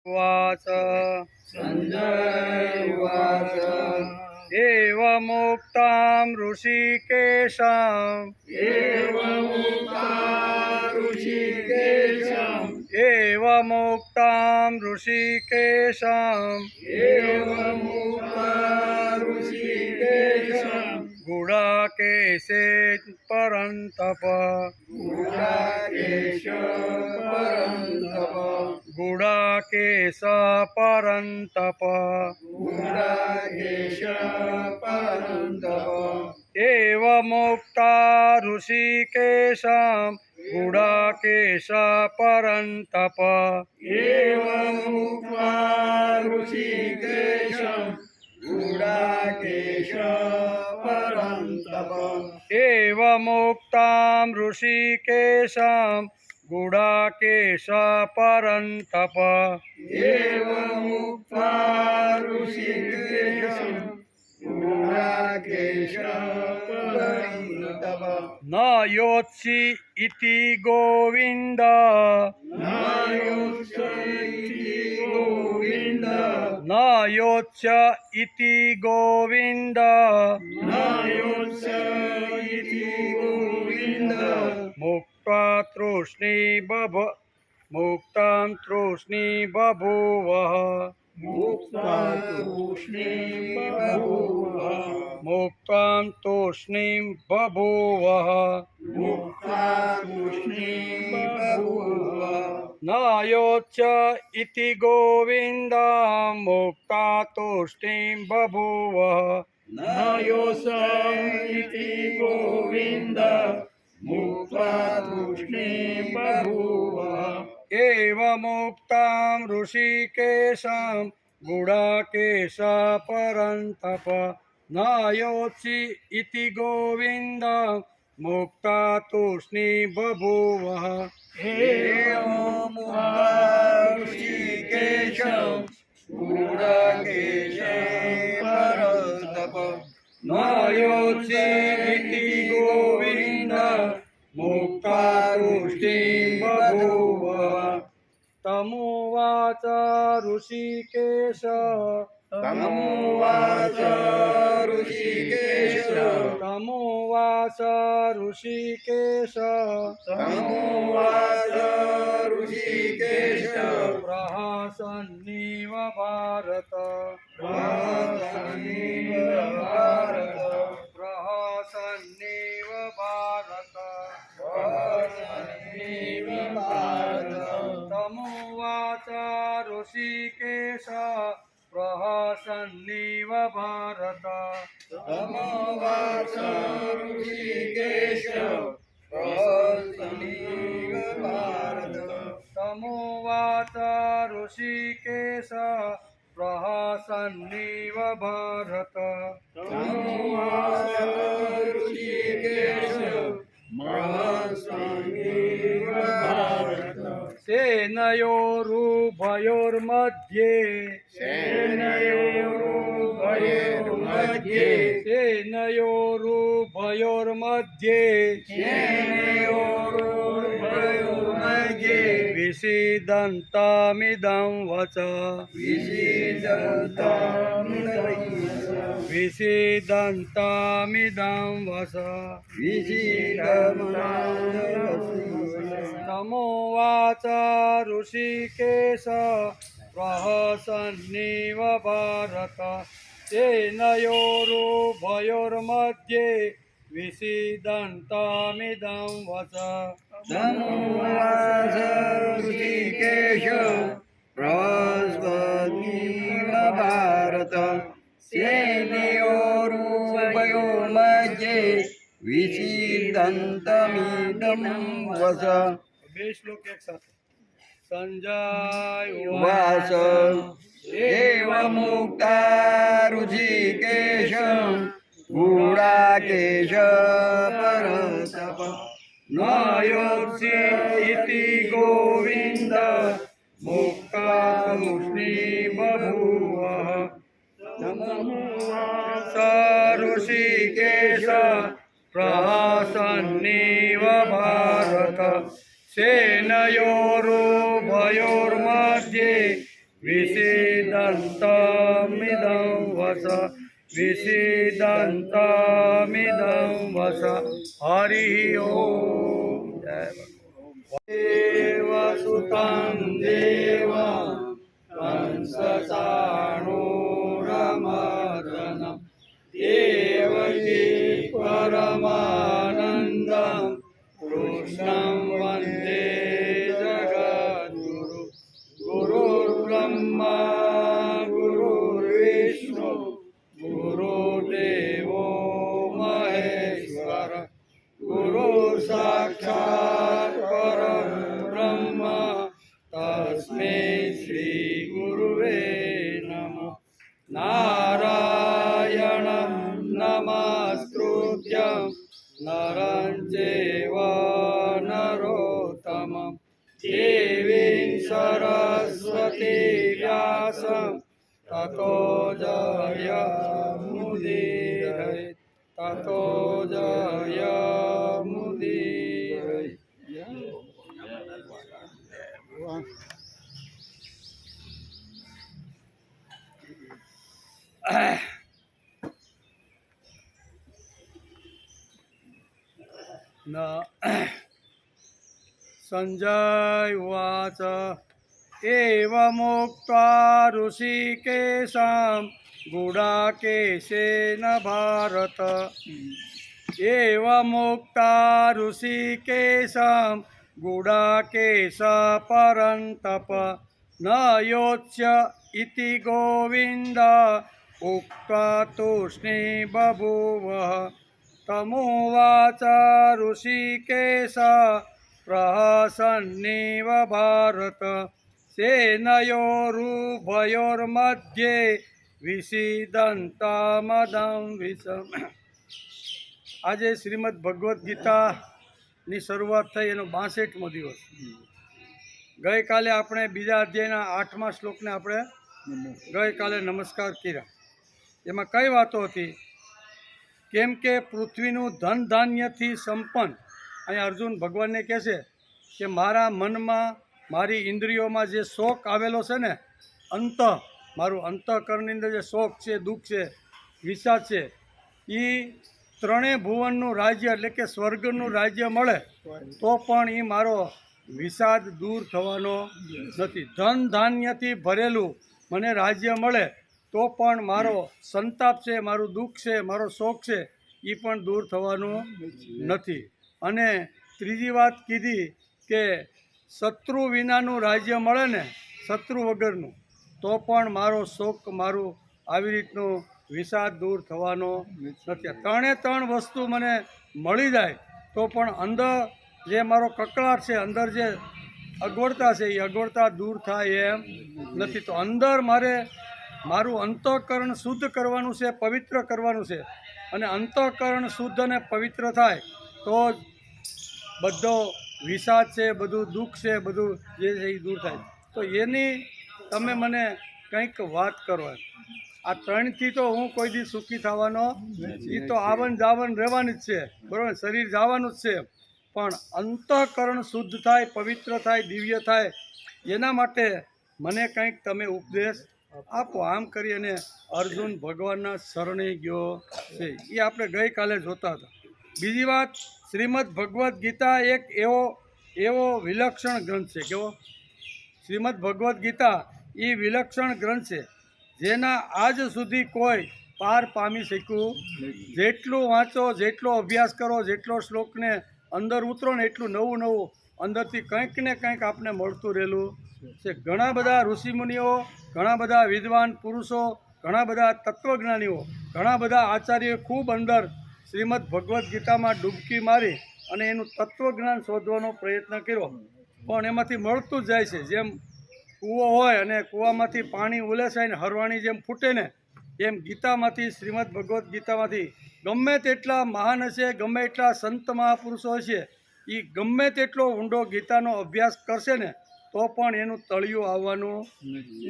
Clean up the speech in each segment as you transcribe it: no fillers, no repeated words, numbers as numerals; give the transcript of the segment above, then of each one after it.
उवाच संजय उवाच एवमुक्तां ऋषिकेशम् एवमुक्ता ऋषिकेशम् एवमुक्तां ऋषिकेशम् एवमुक्ता ऋषिकेशम् गुडाकेशे परन्तप गुडाकेश परन्तप गुडाकेश परन्तप गुडाकेश परन्तप एवमुक्ता ऋषिकेशम् गुडाकेश परन्तप एवमुक्त्वा ऋषिकेशम् गुडाकेश परन्तप एवमुक्तां ऋषिकेशम् गुडाकेश परन्तप एवमुक्त्वा ऋषिकेशम् गुडाकेश परन्तप न योत्सि इति गोविन्द नायोत्सैति गोविन्द न योत्स्य इति गोविन्द नायोत्स इति गोविन्द मुक्त्वा तूष्णी बभूवः मुक्त्वा तूष्णीं बभूवः मुक्त्वां तूष्णीं बभूवः मुक्त्वा तूष्णीं बभूवः न योत्स्य इति गोविन्द मुक्ता तूष्णीं बभूवः न योत्स इति गोविन्द मुक्त्वा तूष्णीं बभूवः एवमुक्तां ऋषिकेशं गुडाकेश परन्तप न योत्सि इति गोविन्द मुक्ता तूष्णी बभूवः एवमुक्त्वा ऋषिकेशम् गुडाकेश परन्तप न योत्सि इति गोविन्द मुक्ता तूष्णी बभूवः तमुवाच ऋषिकेश तमुवाच ऋषिकेश तमुवाच ऋषिकेश तमुवाच ऋषिकेश प्रहसन्निव भारत प्रहसन्निव भारत प्रहसन्निव भारत प्रहसन्निव भारत तमुवाच ऋषिकेश प्रहसन्निव भारत तमुवाच ऋषिकेश प्रहसन्निव भारत तमुवाच ऋषिकेश प्रहसन्निव भारत तमुवाच ऋषिकेश प्रहसन्निव भारत सेनयोरुभयोर्मध्ये सेनयोरुभयोर्मध्ये सेनयोरुभयोर्मध्ये सेनयोरुभयोर्मध्ये विषीदन्तमिदं वच विषीदन्तमिदं वच तमुवाच ऋषिकेश प्रहसन्निव भारत सेनयोरुभयोर्मध्ये विषीदन्तमिदं वच तमुवाच ऋषिकेश प्रहसन्निव भारत सेनयोरुभयोर्मध्ये विषीदन्तमिदं वच बे श्लोक एक साथ संजय उवाच एवमुक्ता ऋषिकेशम् गुडाकेश परन्तप न योत्सि इति गोविन्द मुक्ता तूष्णी बभूवः स ऋषिकेश प्रहसन्निव भारत सेनयोरुभयोर्मध्ये विषीदन्तमिदं वस विषीदन्तमिदं वस हरिः ओम जय देवसुतं देवं कंसचाणूरमर्दनं देवकी परमानन्दं कृष्णं वन्दे जगद्गुरु गुरुर्ब्रह्मा गुरुर्विष्णु गुरुदेवो महेश्वर गुरु साक्षात् परब्रह्म तस्मै श्री गुरुवे नमः नारायणं नमस्कृत्यं नरं चैव नरोत्तमं देवीं सरस्वती व्यासं ततो जयमुदीरये ततो जयमुदीरये न संजय उवाच एवमुक्त्वा ऋषिकेशं गुडाकेशेन भारत एवमुक्ता ऋषिकेशं गुडाकेश परन्तप न योत्स्य इति गोविन्द उक्त्वा तूष्णी बभूवः तमुवाच ऋषिकेश प्रहसन्निव भारत सेनयोरुभयोर्मध्ये विषीदन्तमदं विषम् આજે શ્રીમદ ભગવદ્ ગીતાની શરૂઆત થઈ એનો 62મો દિવસ. ગઈકાલે આપણે બીજા અધ્યાયના 8મા શ્લોકને આપણે ગઈકાલે નમસ્કાર કર્યા. એમાં કઈ વાતો હતી? કેમ કે પૃથ્વીનું ધન ધાન્યથી સંપન્ન અહીંયા અર્જુન ભગવાનને કહે છે કે મારા મનમાં મારી ઇન્દ્રિયોમાં જે શોક આવેલો છે ને, મારું અંતઃકરણની અંદર જે શોક છે, દુઃખ છે, વિષાદ છે, એ ત્રણેય ભુવનનું રાજ્ય એટલે કે સ્વર્ગનું રાજ્ય મળે તો પણ એ મારો વિષાદ દૂર થવાનો નથી. ધન ધાન્યથી ભરેલું મને રાજ્ય મળે તો પણ મારો સંતાપ છે, મારું દુઃખ છે, મારો શોક છે, એ પણ દૂર થવાનું નથી. અને ત્રીજી વાત કીધી કે શત્રુ વિનાનું રાજ્ય મળે ને, શત્રુ વગરનું, તો પણ મારો શોક, મારું આવી રીતનું વિષાદ દૂર થવાનો નથી. ત્રણે ત્રણ વસ્તુ મને મળી જાય તો પણ અંદર જે મારો કકળાટ છે, અંદર જે અગવડતા છે, એ અગવડતા દૂર થાય એમ નથી. તો અંદર મારું અંતઃકરણ શુદ્ધ કરવાનું છે, પવિત્ર કરવાનું છે. અને અંતઃકરણ શુદ્ધ અને પવિત્ર થાય તો જ બધો વિષાદ છે, બધું દુઃખ છે, બધું જે છે એ દૂર થાય. તો એની તમે મને કંઈક વાત કરો. આ ત્રણથી તો હું કોઈ દી સુખી થવાનો, એ તો આવન જાવન રહેવાની જ છે, બરાબર, શરીર જવાનું જ છે. પણ અંતઃકરણ શુદ્ધ થાય, પવિત્ર થાય, દિવ્ય થાય, એના માટે મને કંઈક તમે ઉપદેશ આપો. આમ કરી અને અર્જુન ભગવાનના શરણે ગયો છે. એ આપણે ગઈકાલે જોતા હતા. બીજી વાત, શ્રીમદ ભગવદ્ ગીતા એક એવો વિલક્ષણ ગ્રંથ છે. કેવો? શ્રીમદ ભગવદ્ ગીતા એ વિલક્ષણ ગ્રંથ છે જેના આજ સુધી કોઈ પાર પામી શક્યું. જેટલું વાંચો, જેટલો અભ્યાસ કરો, જેટલો શ્લોકને અંદર ઉતરો ને એટલું નવું નવું અંદરથી કંઈક ને કંઈક આપણે મળતું રહેલું છે. ઘણા બધા ઋષિમુનિઓ, ઘણા બધા વિદ્વાન પુરુષો, ઘણા બધા તત્વજ્ઞાનીઓ, ઘણા બધા આચાર્યોએ ખૂબ અંદર શ્રીમદ ભગવદ્ ગીતામાં ડૂબકી મારી અને એનું તત્વજ્ઞાન શોધવાનો પ્રયત્ન કર્યો, પણ એમાંથી મળતું જ જાય છે. જેમ કૂવો હોય અને કૂવામાંથી પાણી ઉલેસાય ને હરવાણી જેમ ફૂટે ને, એમ ગીતામાંથી, શ્રીમદ ભગવદ્ ગીતામાંથી ગમે તેટલા મહાન હશે, ગમે એટલા સંત મહાપુરુષો હશે, એ ગમે તેટલો ઊંડો ગીતાનો અભ્યાસ કરશે ને તો પણ એનું તળિયું આવવાનું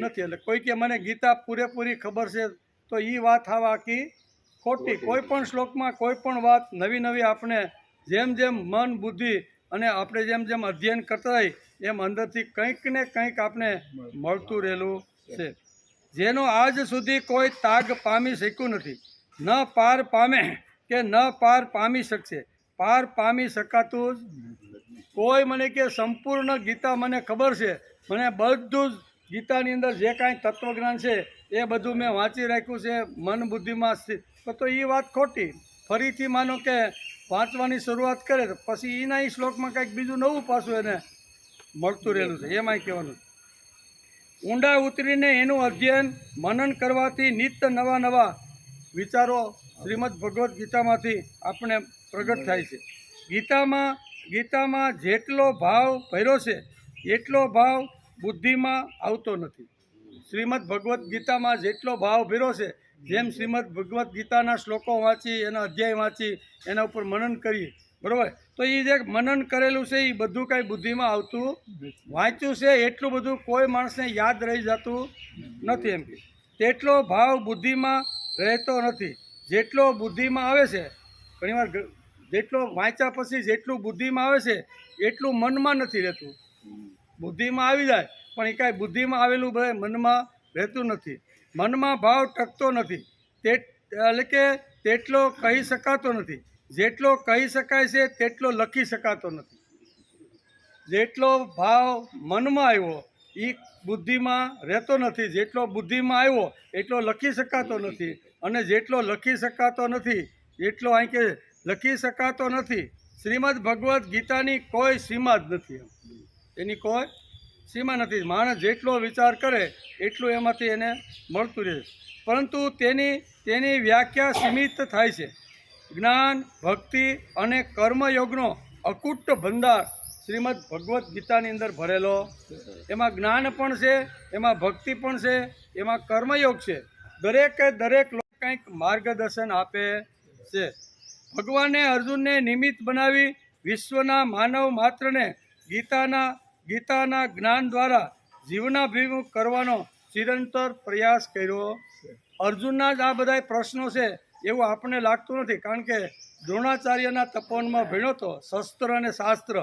નથી. એટલે કોઈ કે મને ગીતા પૂરેપૂરી ખબર છે તો એ વાત આવા આખી ખોટી. કોઈ પણ શ્લોકમાં કોઈ પણ વાત નવી નવી આપણે જેમ જેમ મન, બુદ્ધિ અને આપણે જેમ જેમ અધ્યયન કરતા હોય એમ અંદરથી કંઈક ને કંઈક આપણે મળતું રહેલું છે, જેનો આજ સુધી કોઈ તાગ પામી શક્યું નથી, ન પાર પામે કે ન પાર પામી શકશે, પાર પામી શકાતું જ કોઈ. મને કે સંપૂર્ણ ગીતા મને ખબર છે, મને બધું જ ગીતાની અંદર જે કાંઈ તત્વજ્ઞાન છે એ બધું મેં વાંચી રાખ્યું છે, મન બુદ્ધિમાં તો એ વાત ખોટી. ફરીથી માનો કે વાંચવાની શરૂઆત કરે તો પછી એના એ શ્લોકમાં કંઈક બીજું નવું પાછું એને મળતું રહેલું છે. એમાંય કહેવાનું ઊંડા ઉતરીને એનું અધ્યયન મનન કરવાથી નિત્ય નવા નવા વિચારો શ્રીમદ ભગવદ્ ગીતામાંથી આપણે પ્રગટ થાય છે. ગીતામાં જેટલો ભાવ ભર્યો છે એટલો ભાવ બુદ્ધિમાં આવતો નથી. શ્રીમદ ભગવદ્ ગીતામાં જેટલો ભાવ ભર્યો છે, જેમ શ્રીમદ ભગવદ્ ગીતાના શ્લોકો વાંચી, એના અધ્યાય વાંચી, એના ઉપર મનન કરીએ, બરાબર, તો એ જે મનન કરેલું છે એ બધું કાંઈ બુદ્ધિમાં આવતું, વાંચ્યું છે એટલું બધું કોઈ માણસને યાદ રહી જતું નથી. એમ કે તેટલો ભાવ બુદ્ધિમાં રહેતો નથી જેટલો બુદ્ધિમાં આવે છે. ઘણીવાર જેટલો વાંચ્યા પછી જેટલું બુદ્ધિમાં આવે છે એટલું મનમાં નથી રહેતું. બુદ્ધિમાં આવી જાય પણ એ કાંઈ બુદ્ધિમાં આવેલું બધે મનમાં રહેતું નથી. મનમાં ભાવ ટકતો નથી, એટલે કે તેટલો કહી શકાતો નથી. જેટલો કહી શકાય છે તેટલો લખી શકાતો નથી. જેટલો ભાવ મનમાં આવ્યો એ બુદ્ધિમાં રહેતો નથી, જેટલો બુદ્ધિમાં આવ્યો એટલો લખી શકાતો નથી, અને જેટલો લખી શકાતો નથી એટલો અહીં કે લખી શકાતો નથી. શ્રીમદ ભગવદ્ ગીતાની કોઈ સીમા જ નથી, એની કોઈ સીમા નથી. માણસ જેટલો વિચાર કરે એટલું એમાંથી એને મળતું રહે, પરંતુ તેની વ્યાખ્યા સીમિત થાય છે. જ્ઞાન, ભક્તિ અને કર્મયોગનો અકૂટ ભંડાર શ્રીમદ ભગવદ્ ગીતાની અંદર ભરેલો. એમાં જ્ઞાન પણ છે, એમાં ભક્તિ પણ છે, એમાં કર્મયોગ છે. દરેક લોકો કંઈક માર્ગદર્શન આપે છે. ભગવાને અર્જુનને નિમિત્ત બનાવી વિશ્વના માનવ માત્રને ગીતાના જ્ઞાન દ્વારા જીવનાભિમુખ કરવાનો ચિરંતર પ્રયાસ કર્યો. અર્જુનના જ આ બધા પ્રશ્નો છે એવું આપણને લાગતું નથી, કારણ કે દ્રોણાચાર્યના તપોવનમાં ભણ્યો હતો, શસ્ત્ર અને શાસ્ત્ર,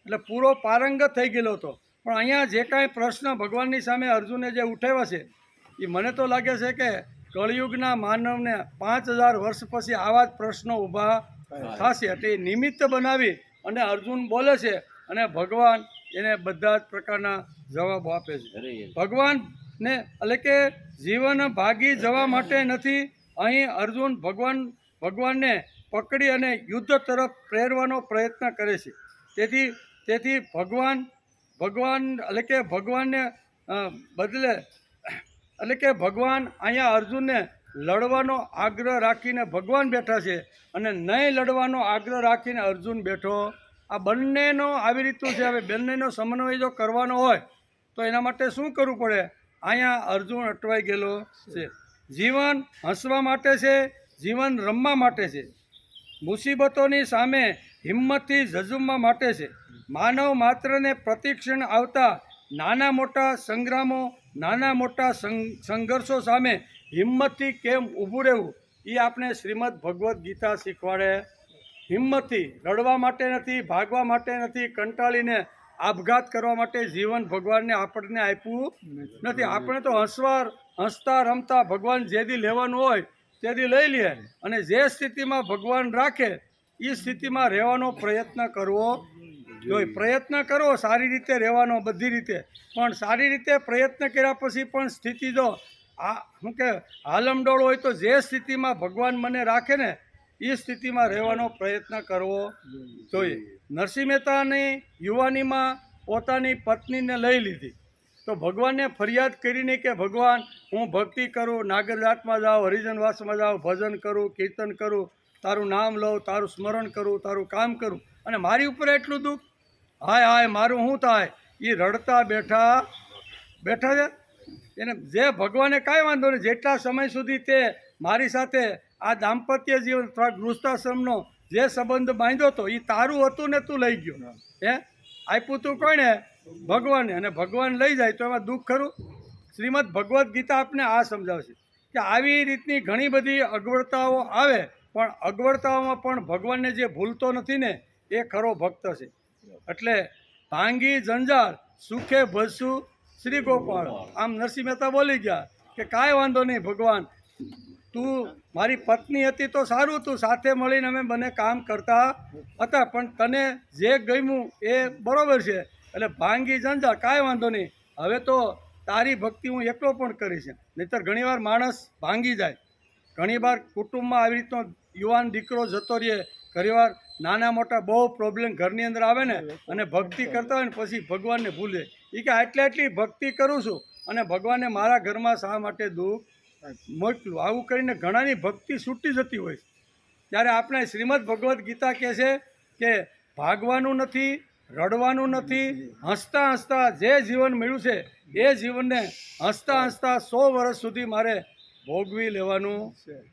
એટલે પૂરો પારંગત થઈ ગયેલો હતો. પણ અહીંયા જે કાંઈ પ્રશ્ન ભગવાનની સામે અર્જુને જે ઉઠાવ્યા છે એ મને તો લાગે છે કે કળિયુગના માનવને 5000 વર્ષ પછી આવા જ પ્રશ્નો ઊભા થશે. એટલે એ નિમિત્ત બનાવી અને અર્જુન બોલે છે અને ભગવાન એને બધા જ પ્રકારના જવાબો આપે છે. ભગવાનને એટલે કે જીવન ભાગી જવા માટે નથી. અહીં અર્જુન ભગવાનને પકડી અને યુદ્ધ તરફ પ્રેરવાનો પ્રયત્ન કરે છે. તેથી ભગવાન એટલે કે ભગવાનને બદલે એટલે કે ભગવાન અહીંયા અર્જુનને લડવાનો આગ્રહ રાખીને ભગવાન બેઠા છે, અને નહીં લડવાનો આગ્રહ રાખીને અર્જુન બેઠો. આ બંનેનો આવી રીતનું છે. હવે બંનેનો સમન્વય જો કરવાનો હોય તો એના માટે શું કરવું પડે? અહીંયા અર્જુન અટવાઈ ગયેલો છે. જીવન હસવા માટે છે, જીવન રમવા માટે છે, મુસીબતોની સામે હિંમતથી ઝઝુમવા માટે છે. માનવ માત્રને પ્રતિક્ષણ આવતા નાના મોટા સંગ્રામો, નાના મોટા સંઘર્ષો સામે હિંમતથી કેમ ઊભું રહેવું એ આપણે શ્રીમદ ભગવદ્ ગીતા શીખવાડે. હિંમતથી રડવા માટે નથી, ભાગવા માટે નથી, કંટાળીને આપઘાત કરવા માટે જીવન ભગવાનને આપણને આપ્યું નથી. આપણે તો હસતા રમતા ભગવાન જે દી લેવાનું હોય તે દી લઈ લે, અને જે સ્થિતિમાં ભગવાન રાખે એ સ્થિતિમાં રહેવાનો પ્રયત્ન કરવો જોઈએ. પ્રયત્ન કરો સારી રીતે રહેવાનો, બધી રીતે, પણ સારી રીતે પ્રયત્ન કર્યા પછી પણ સ્થિતિ જો શું કે હાલમડોળ હોય તો જે સ્થિતિમાં ભગવાન મને રાખે ને એ સ્થિતિમાં રહેવાનો પ્રયત્ન કરવો જોઈએ. નરસિંહ મહેતાની યુવાનીમાં પોતાની પત્નીને લઈ લીધી તો ભગવાનને ફરિયાદ કરીને કે ભગવાન હું ભક્તિ કરું, નાગર જાતમાં જાઉં, હરિજનવાસમાં જાઉં, ભજન કરું, કીર્તન કરું, તારું નામ લઉં, તારું સ્મરણ કરું, તારું કામ કરું, અને મારી ઉપર એટલું દુઃખ, હાય મારું શું થાય? એ રડતા બેઠા છે. એને જે ભગવાને કાંઈ વાંધો નહીં, જેટલા સમય સુધી તે મારી સાથે આ દાંપત્ય જીવન અથવા ગૃહસ્થાશ્રમનો જે સંબંધ બાંધ્યો હતો એ તારું હતું ને તું લઈ ગયો. આપ્યું તું કોણે? ભગવાને. અને ભગવાન લઈ જાય તો એમાં દુઃખ ખરું? શ્રીમદ ભગવદ્ ગીતા આપને આ સમજાવશે કે આવી રીતની ઘણી બધી અગવડતાઓ આવે, પણ અગવડતાઓમાં પણ ભગવાનને જે ભૂલતો નથી ને એ ખરો ભક્ત છે. એટલે ભાંગી જંજાળ સુખે ભજશું શ્રી ગોપાળ. આમ નરસિંહ મહેતા બોલી ગયા કે કાંઈ વાંધો નહીં ભગવાન, તું મારી પત્ની હતી તો સારું હતું, સાથે મળીને અમે બંને કામ કરતા હતા, પણ તને જે ગમ્યું એ બરોબર છે, એટલે ભાંગી જંજાળ, કાંઈ વાંધો નહીં, હવે તો તારી ભક્તિ હું એકલો પણ કરીશ. નહીંતર ઘણીવાર માણસ ભાંગી જાય, ઘણીવાર કુટુંબમાં આવી રીતનો યુવાન દીકરો જતો રહે, ઘણીવાર નાના મોટા બહુ પ્રોબ્લેમ ઘરની અંદર આવે ને, અને ભક્તિ કરતા હોય ને પછી ભગવાનને ભૂલે. એ કે આટલી ભક્તિ કરું છું અને ભગવાનને મારા ઘરમાં શા માટે દુઃખ મોકલું, આવું કરીને ઘણાની ભક્તિ છૂટી જતી હોય છે. ત્યારે આપણે શ્રીમદ ભગવદ્ ગીતા કહે છે કે ભાગવાનું નથી, રડવાનું નથી, હસતા હસતા જે જીવન મળ્યું છે એ જીવનને હસતા હસતા 100 વર્ષ સુધી મારે ભોગવી લેવાનું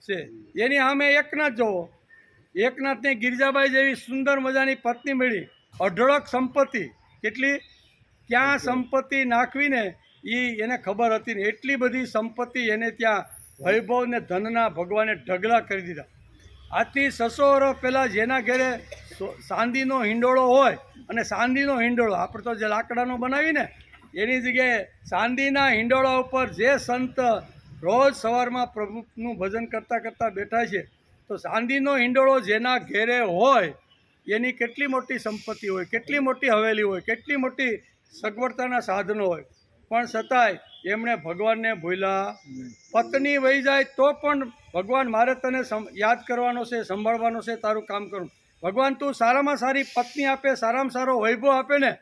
છે. એની સામે એકનાથ જોવો, એકનાથને ગિરજાબાઈ જેવી સુંદર મજાની પત્ની મળી, અઢળક સંપત્તિ, કેટલી ક્યાં સંપત્તિ નાખવીને એને ખબર હતી ને, એટલી બધી સંપત્તિ એને ત્યાં વૈભવ ને ધનના ભગવાને ઢગલા કરી દીધા. આજથી 600 વર્ષ પહેલાં જેના ઘરે ચાંદીનો હિંડોળો હોય, અને ચાંદીનો હિંડોળો આપણે તો જે લાકડાનો બનાવીને એની જગ્યાએ ચાંદીના હિંડોળા ઉપર જે સંત રોજ સવારમાં પ્રભુનું ભજન કરતાં કરતાં બેઠા છે, તો ચાંદીનો હિંડોળો જેના ઘેરે હોય એની કેટલી મોટી સંપત્તિ હોય, કેટલી મોટી હવેલી હોય, કેટલી મોટી સગવડતાના સાધનો હોય, પણ છતાંય એમણે ભગવાનને ભૂલ્યા. પત્ની વહી જાય તો પણ ભગવાન મારે તને યાદ કરવાનો છે, સંભાળવાનો છે, તારું કામ કરું. ભગવાન તું સારામાં સારી પત્ની આપે, સારામાં સારો વૈભવ આપે ને,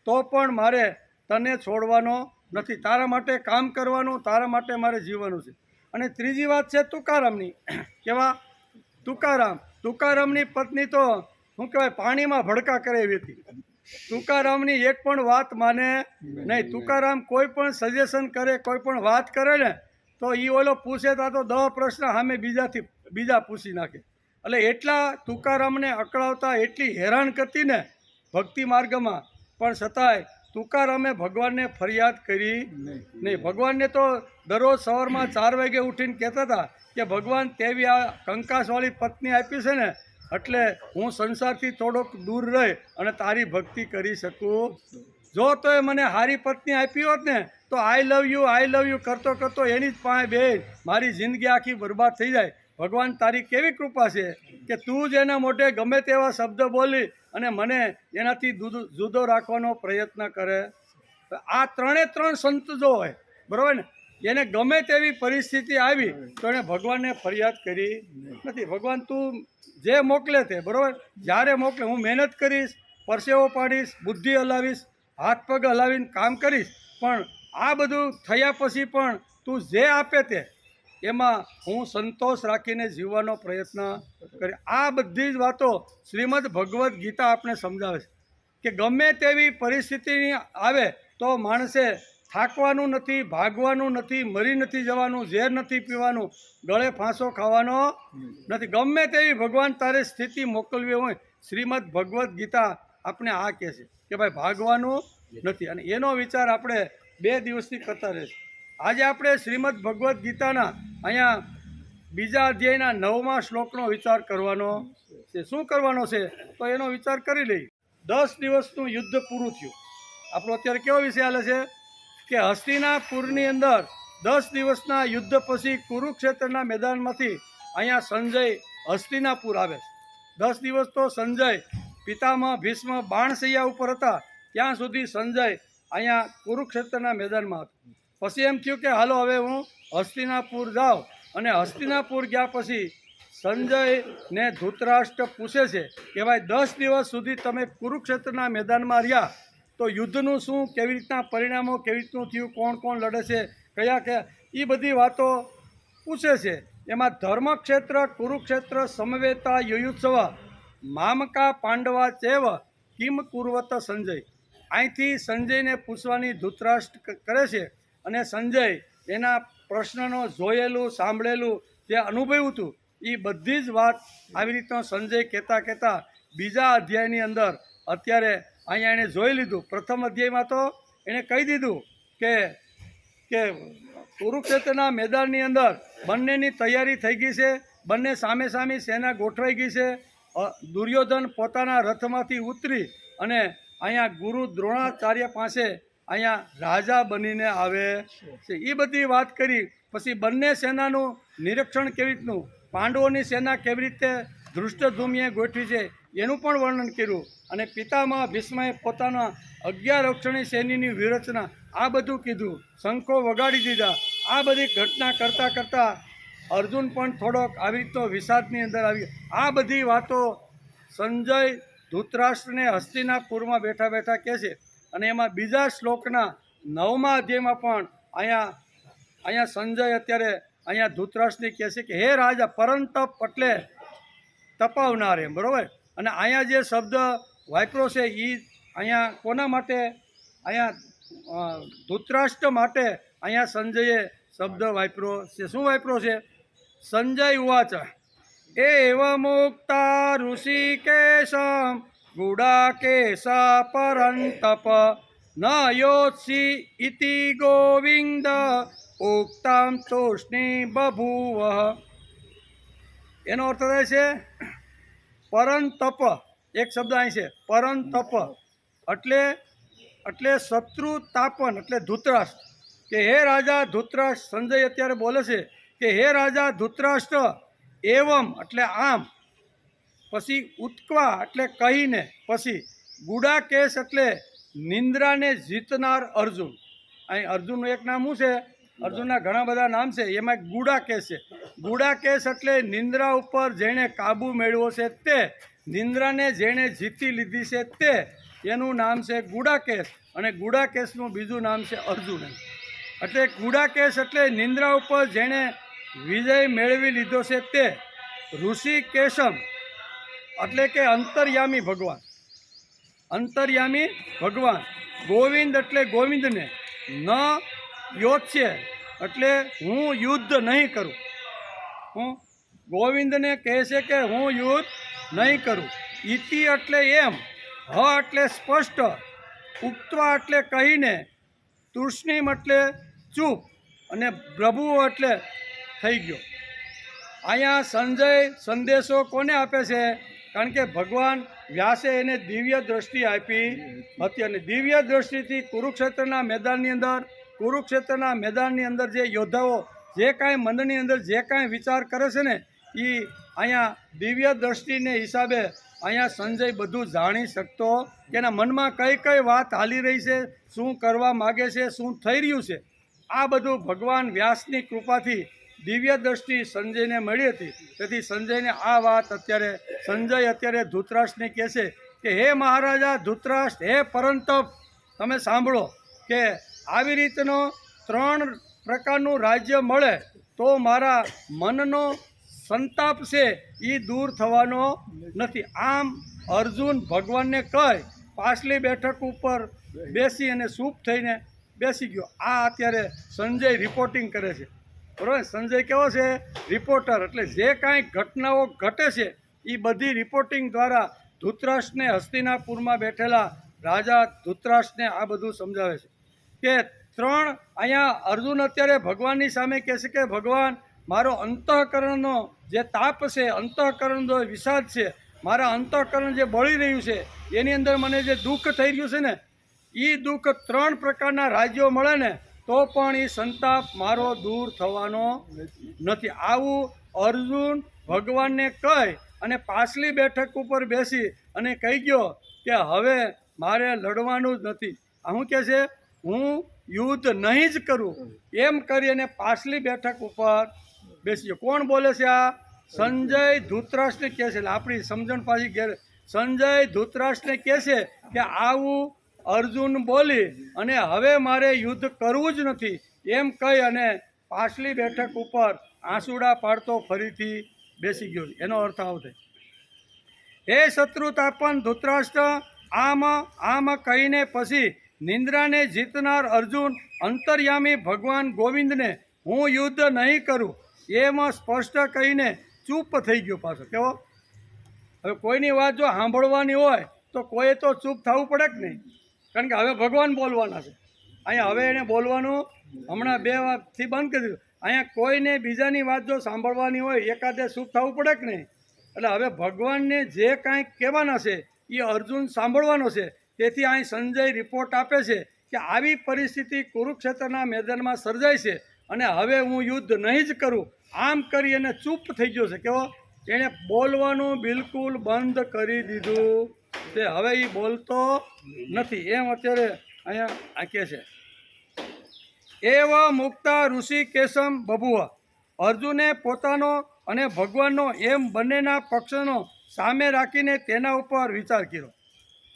તો પણ મારે તને છોડવાનો નથી, તારા માટે કામ કરવાનું, તારા માટે મારે જીવવાનું છે. અને ત્રીજી વાત છે તુકારામની. કેવા? તુકારામની પત્ની તો શું કહેવાય, પાણીમાં ભડકા કરે એવી હતી. તુકારામની એક પણ વાત માને નહીં. તુકારામ કોઈ પણ સજેશન કરે, કોઈ પણ વાત કરે ને, તો એ ઓલો પૂછે તો 10 પ્રશ્ન સામે બીજા પૂછી નાખે. એટલે એટલા તુકારામને અકળાવતા, એટલી હેરાન કરતી ને ભક્તિ માર્ગમાં, પણ છતાંય તુકારામે ભગવાનને ફરિયાદ કરી નહીં. ભગવાનને તો દરરોજ સવારમાં 4 વાગે ઉઠીને કહેતા હતા કે ભગવાન તેવી આ કંકાસવાળી પત્ની આપી છે ને, એટલે હું સંસારથી થોડોક દૂર રહી અને તારી ભક્તિ કરી શકું. જો તો એ મને સારી પત્ની આપી હોત ને, તો આઈ લવ યુ કરતો કરતો એની જ પાસે બે મારી જિંદગી આખી બરબાદ થઈ જાય. ભગવાન તારી કેવી કૃપા છે કે તું જ એના મોઢે ગમે તેવા શબ્દ બોલી અને મને એનાથી જુદો રાખવાનો પ્રયત્ન કરે. આ 3 સંત જો હોય, બરાબર ને, એને ગમે તેવી પરિસ્થિતિ આવી તો એણે ભગવાનને ફરિયાદ કરી નથી. ભગવાન તું જે મોકલે તે, બરાબર, જ્યારે મોકલે હું મહેનત કરીશ, પરસેવો પાડીશ, બુદ્ધિ હલાવીશ, હાથ પગ હલાવીને કામ કરીશ, પણ આ બધું થયા પછી પણ તું જે આપે તે એમાં હું સંતોષ રાખીને જીવવાનો પ્રયત્ન કરી. આ બધી જ વાતો શ્રીમદ ભગવદ્ ગીતા આપણે સમજાવે છે કે ગમે તેવી પરિસ્થિતિ આવે તો માણસે થાકવાનું નથી, ભાગવાનું નથી, મરી નથી જવાનું, ઝેર નથી પીવાનું, ગળે ફાંસો ખાવાનો નથી. ગમે તેવી ભગવાન તારે સ્થિતિ મોકલવી હોય, શ્રીમદ ભગવદ્ ગીતા આપણે આ કહે છે કે ભાઈ ભાગવાનું નથી. અને એનો વિચાર આપણે 2 દિવસથી કરતા રહેશે. આજે આપણે શ્રીમદ ભગવદ્ ગીતાના અહીંયા 2 અધ્યાયના 9મા શ્લોકનો વિચાર કરવાનો છે. શું કરવાનો છે તો એનો વિચાર કરી લઈએ. 10 દિવસનું યુદ્ધ પૂરું થયું. આપણો અત્યારે કેવો વિષય હાલે છે કે હસ્તિનાપુરની અંદર 10 દિવસના યુદ્ધ પછી કુરુક્ષેત્રના મેદાનમાંથી અહીંયા સંજય હસ્તિનાપુર આવે છે. 10 દિવસ તો સંજય પિતામહ ભીષ્મ બાણશૈયા ઉપર હતા, ત્યાં સુધી સંજય અહીંયા કુરુક્ષેત્રના મેદાનમાં હતો. પછી એમ થયું કે હાલો હવે હું હસ્તિનાપુર જાઉં. અને હસ્તિનાપુર ગયા પછી સંજયને ધૃતરાષ્ટ્ર પૂછે છે કે ભાઈ 10 દિવસ સુધી તમે કુરુક્ષેત્રના મેદાનમાં રહ્યા તો યુદ્ધનું શું, કેવી રીતના પરિણામો, કેવી રીતનું થયું, કોણ કોણ લડે છે, કયા એ બધી વાતો પૂછે છે. એમાં ધર્મક્ષેત્ર કુરુક્ષેત્ર સમવેતા યુયુત્સવ મામકા પાંડવા ચેવ કિમ કુર્વત સંજય. અહીંથી સંજયને પૂછવાની ધૃતરાષ્ટ્ર કરે છે. અને સંજય એના પ્રશ્નનો જોયેલું, સાંભળેલું, જે અનુભવ્યું હતું એ બધી જ વાત આવી રીતનો સંજય કહેતા 2 અધ્યાયની અંદર અત્યારે અહીંયા એણે જોઈ લીધું. પ્રથમ અધ્યાયમાં તો એણે કહી દીધું કે કુરુક્ષેત્રના મેદાનની અંદર બંનેની તૈયારી થઈ ગઈ છે, બંને સામે સામે સેના ગોઠવાઈ ગઈ છે. દુર્યોધન પોતાના રથમાંથી ઉતરી અને અહીંયા ગુરુ દ્રોણાચાર્ય પાસે અહીંયા રાજા બનીને આવે છે. એ બધી વાત કરી. પછી બંને સેનાનું નિરીક્ષણ કેવી રીતનું, પાંડવોની સેના કેવી રીતે ધૃષ્ટધુમ્યે ગોઠવી છે એનું પણ વર્ણન કર્યું. અને પિતામહ ભીષ્મએ પોતાના 11 અક્ષરની સૈન્યની વ્યૂહરચના આ બધું કીધું. શંખો વગાડી દીધા. આ બધી ઘટના કરતાં કરતાં અર્જુન પણ થોડોક આવી રીતનો વિષાદની અંદર આવી. આ બધી વાતો સંજય ધૃતરાષ્ટ્રને હસ્તિનાપુરમાં બેઠા બેઠા કહે છે. અને એમાં બીજા શ્લોકના 9મા અધ્યાયમાં પણ અહીંયા સંજય અત્યારે અહીંયા ધૃતરાષ્ટ્રને કહે છે કે હે રાજા, પરંતપ એટલે તપાવનાર, એમ બરાબર. અને અહીંયા જે શબ્દ વાપરો છે એ અહીંયા કોના માટે, અહીંયા ધૃતરાષ્ટ્ર માટે અહીંયા સંજયે શબ્દ વાપરો છે. શું વાપરો છે? સંજય ઉવાચ એવ મુક્તા ઋષિકેશમ ગુડાકેશા પરંતપ ન યોત્સી ઇતિ ગોવિંદ ઉક્તામ તોષ્ણી બભૂવ. એનો અર્થ થાય છે પરંતપ. એક શબ્દ અહીં છે પરંતપ, એટલે શત્રુતાપન, એટલે ધૃતરાષ્ટ્ર. કે હે રાજા ધૃતરાષ્ટ્ર, સંજય અત્યારે બોલે છે કે હે રાજા ધૃતરાષ્ટ્ર, એવમ એટલે આમ, પછી ઉત્કવા એટલે કહીને, પછી ગુડાકેશ એટલે નિંદ્રાને જીતનાર અર્જુન. અહીં અર્જુનનું એક નામ શું છે? અર્જુનના ઘણા બધા નામ છે, એમાં ગુડાકેશ છે. ગુડાકેશ એટલે નિંદ્રા ઉપર જેણે કાબુ મેળવ્યો છે તે, નિંદ્રાને જેણે જીતી લીધી છે તે, એનું નામ છે ગુડાકેશ. અને ગુડાકેશનું બીજું નામ છે અર્જુન. એટલે ગુડાકેશ એટલે નિંદ્રા ઉપર જેણે વિજય મેળવી લીધો છે તે. ઋષિકેશમ એટલે કે અંતર્યામી ભગવાન, અંતર્યામી ભગવાન. ગોવિંદ એટલે ગોવિંદને. ન યોત્સ્ય એટલે હું યુદ્ધ નહીં કરું. હું ગોવિંદને કહે છે કે હું યુદ્ધ નહીં કરું. ઇતિ એટલે એમ, હ એટલે સ્પષ્ટ, ઉક્તવા એટલે કહીને, તૃષ્ણિમ એટલે ચૂપ, અને પ્રભુ એટલે થઈ ગયો. અહીંયા સંજય સંદેશો કોને આપે છે? કારણ કે ભગવાન વ્યાસે એને દિવ્ય દ્રષ્ટિ આપી હતી. અને દિવ્ય દ્રષ્ટિથી કુરુક્ષેત્રના મેદાનની અંદર જે યોદ્ધાઓ જે કાંઈ મનની અંદર જે કાંઈ વિચાર કરે છે ને, એ અહીંયા દિવ્ય દ્રષ્ટિને હિસાબે અહીંયા સંજય બધું જાણી શકતો કે એના મનમાં કઈ કઈ વાત હાલી રહી છે, શું કરવા માગે છે, શું થઈ રહ્યું છે. આ બધું ભગવાન વ્યાસની કૃપાથી દિવ્ય દ્રષ્ટિ સંજયને મળી હતી. તેથી સંજયને આ વાત સંજય અત્યારે ધૃતરાષ્ટ્રને કહે છે કે હે મહારાજા ધૃતરાષ્ટ્ર, હે પરંતપ, તમે સાંભળો કે આવી રીતનો 3 પ્રકારનું રાજ્ય મળે તો મારા મનનો સંતાપ છે એ દૂર થવાનો નથી. આમ અર્જુન ભગવાનને કહી પાછલી બેઠક ઉપર બેસી અને સૂપ થઈને બેસી ગયો. આ અત્યારે સંજય રિપોર્ટિંગ કરે છે, બરાબર. સંજય કેવો છે? રિપોર્ટર. એટલે જે કાંઈ ઘટનાઓ ઘટે છે એ બધી રિપોર્ટિંગ દ્વારા ધૃતરાષ્ટ્રને, હસ્તિનાપુરમાં બેઠેલા રાજા ધૃતરાષ્ટ્રને આ બધું સમજાવે છે. કે 3 અહીંયા અર્જુન અત્યારે ભગવાનની સામે કહે છે કે ભગવાન, મારો અંતઃકરણનો જે તાપ છે, અંતઃકરણનો વિષાદ છે, મારા અંતઃકરણ જે બળી રહ્યું છે એની અંદર મને જે દુઃખ થઈ રહ્યું છે ને, એ દુઃખ 3 પ્રકારના રાજ્યો મળે ને તો પણ એ સંતાપ મારો દૂર થવાનો નથી. આવું અર્જુન ભગવાનને કહી અને પાછલી બેઠક ઉપર બેસી અને કહી ગયો કે હવે મારે લડવાનું જ નથી. આ શું કહે છે? હું યુદ્ધ નહીં જ કરું, એમ કરી અને પાછલી બેઠક ઉપર બેસી ગયો. કોણ બોલે છે? આ સંજય ધૃતરાષ્ટ્રને કહે છે. એટલે આપણી સમજણ પાછી ઘેર સંજય ધૃતરાષ્ટ્રને કહે છે કે આવું અર્જુન બોલી અને હવે મારે યુદ્ધ કરવું જ નથી એમ કહી અને પાછલી બેઠક ઉપર આંસુડા પાડતો ફરીથી બેસી ગયો. એનો અર્થ આવો થાય, હે શત્રુતાપન ધૃતરાષ્ટ્ર, આમ કહીને પછી નિંદ્રાને જીતનાર અર્જુન અંતર્યામી ભગવાન ગોવિંદને હું યુદ્ધ નહીં કરું એમ સ્પષ્ટ કહીને ચૂપ થઈ ગયો. પાછો કેવો? હવે કોઈની વાત જો સાંભળવાની હોય તો કોઈએ તો ચૂપ થવું પડે કે નહીં? કારણ કે હવે ભગવાન બોલવાના છે. અહીંયા હવે એને બોલવાનું હમણાં 2 વાતથી બંધ કરી દીધું. અહીંયા કોઈને બીજાની વાત જો સાંભળવાની હોય એકાદે ચૂપ થવું પડે કે નહીં? એટલે હવે ભગવાનને જે કાંઈ કહેવાના છે એ અર્જુન સાંભળવાનો છે. તેથી અહીં સંજય રિપોર્ટ આપે છે કે આવી પરિસ્થિતિ કુરુક્ષેત્રના મેદાનમાં સર્જાય છે અને હવે હું યુદ્ધ નહીં જ કરું. આમ કરી અને ચૂપ થઈ ગયો છે. કેવો? એણે બોલવાનું બિલકુલ બંધ કરી દીધું તે હવે એ બોલતો નથી એમ અત્યારે અહીંયા આંકે છે. એવ મુક્તા ઋષિ કેશમ બભુવા. અર્જુને પોતાનો અને ભગવાનનો એમ બંનેના પક્ષનો સામે રાખીને તેના ઉપર વિચાર કર્યો.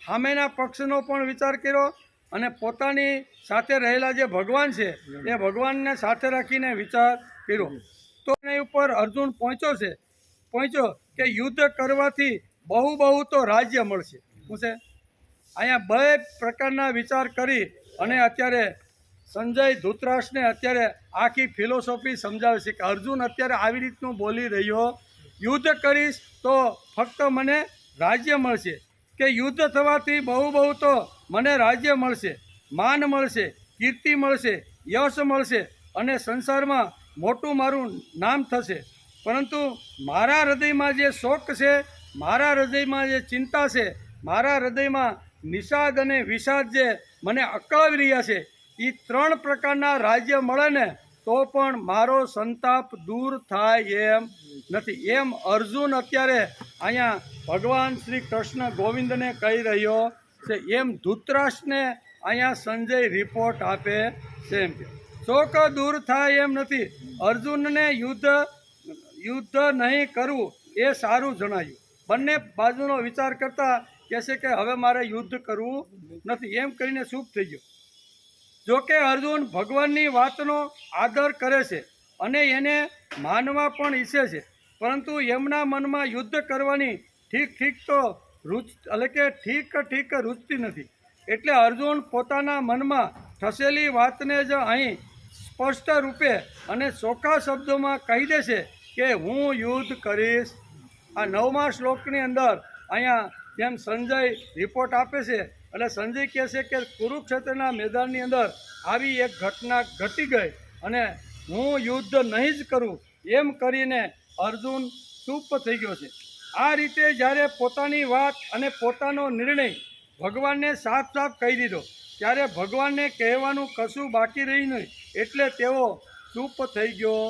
સામેના પક્ષનો પણ વિચાર કર્યો અને પોતાની સાથે રહેલા જે ભગવાન છે એ ભગવાનને સાથે રાખીને વિચાર કર્યો. તો એના ઉપર અર્જુન પહોંચ્યો કે યુદ્ધ કરવાથી બહુ તો રાજ્ય મળશે. શું છે? અહીંયા બે પ્રકારના વિચાર કરી અને અત્યારે સંજય ધૃતરાષ્ટ્રને અત્યારે આખી ફિલોસોફી સમજાવે છે કે અર્જુન અત્યારે આવી રીતનું બોલી રહ્યો, યુદ્ધ કરીશ તો ફક્ત મને રાજ્ય મળશે, કે યુદ્ધ થવાથી બહુ તો મને રાજ્ય મળશે, માન મળશે, કીર્તિ મળશે, યશ મળશે અને સંસારમાં મોટું મારું નામ થશે. પરંતુ મારા હૃદયમાં જે શોક છે, મારા હૃદયમાં જે ચિંતા છે, મારા હૃદયમાં નિષાદ અને વિષાદ જે મને અકળાવી રહ્યા છે, એ ત્રણ પ્રકારના રાજ્ય મળે ને તો પણ મારો સંતાપ દૂર થાય એમ નથી. એમ અર્જુન અત્યારે અહીંયા ભગવાન શ્રી કૃષ્ણ ગોવિંદને કહી રહ્યો છે. એમ ધૃતરાષ્ટ્રને અહીંયા સંજય રિપોર્ટ આપે છે એમ કે શોક દૂર થાય એમ નથી. અર્જુનને યુદ્ધ નહીં કરવું એ સારું જણાયું. બંને બાજુનો વિચાર કરતા કહેશે કે હવે મારે યુદ્ધ કરવું નથી એમ કરીને ચૂપ થઈ ગયો. જોકે અર્જુન ભગવાનની વાતનો આદર કરે છે અને એને માનવા પણ ઈચ્છે છે, પરંતુ એમના મનમાં યુદ્ધ કરવાની ઠીક રૂચતી નથી. એટલે અર્જુન પોતાના મનમાં થશેલી વાતને જ અહીં સ્પષ્ટ રૂપે અને ચોખ્ખા શબ્દોમાં કહી દે છે કે હું યુદ્ધ કરીશ. આ 9મા શ્લોકની અંદર અહીંયા જેમ સંજય રિપોર્ટ આપે છે એટલે સંજય કહે છે કે કુરુક્ષેત્રના મેદાનની અંદર આવી એક ઘટના ઘટી ગઈ અને હું યુદ્ધ નહીં જ કરું એમ કરીને અર્જુન ચૂપ થઈ ગયો છે. આ રીતે જ્યારે પોતાની વાત અને પોતાનો નિર્ણય ભગવાનને સાફ કહી દીધો ત્યારે ભગવાનને કહેવાનું કશું બાકી રહ્યું નહીં. એટલે તેઓ ચૂપ થઈ ગયો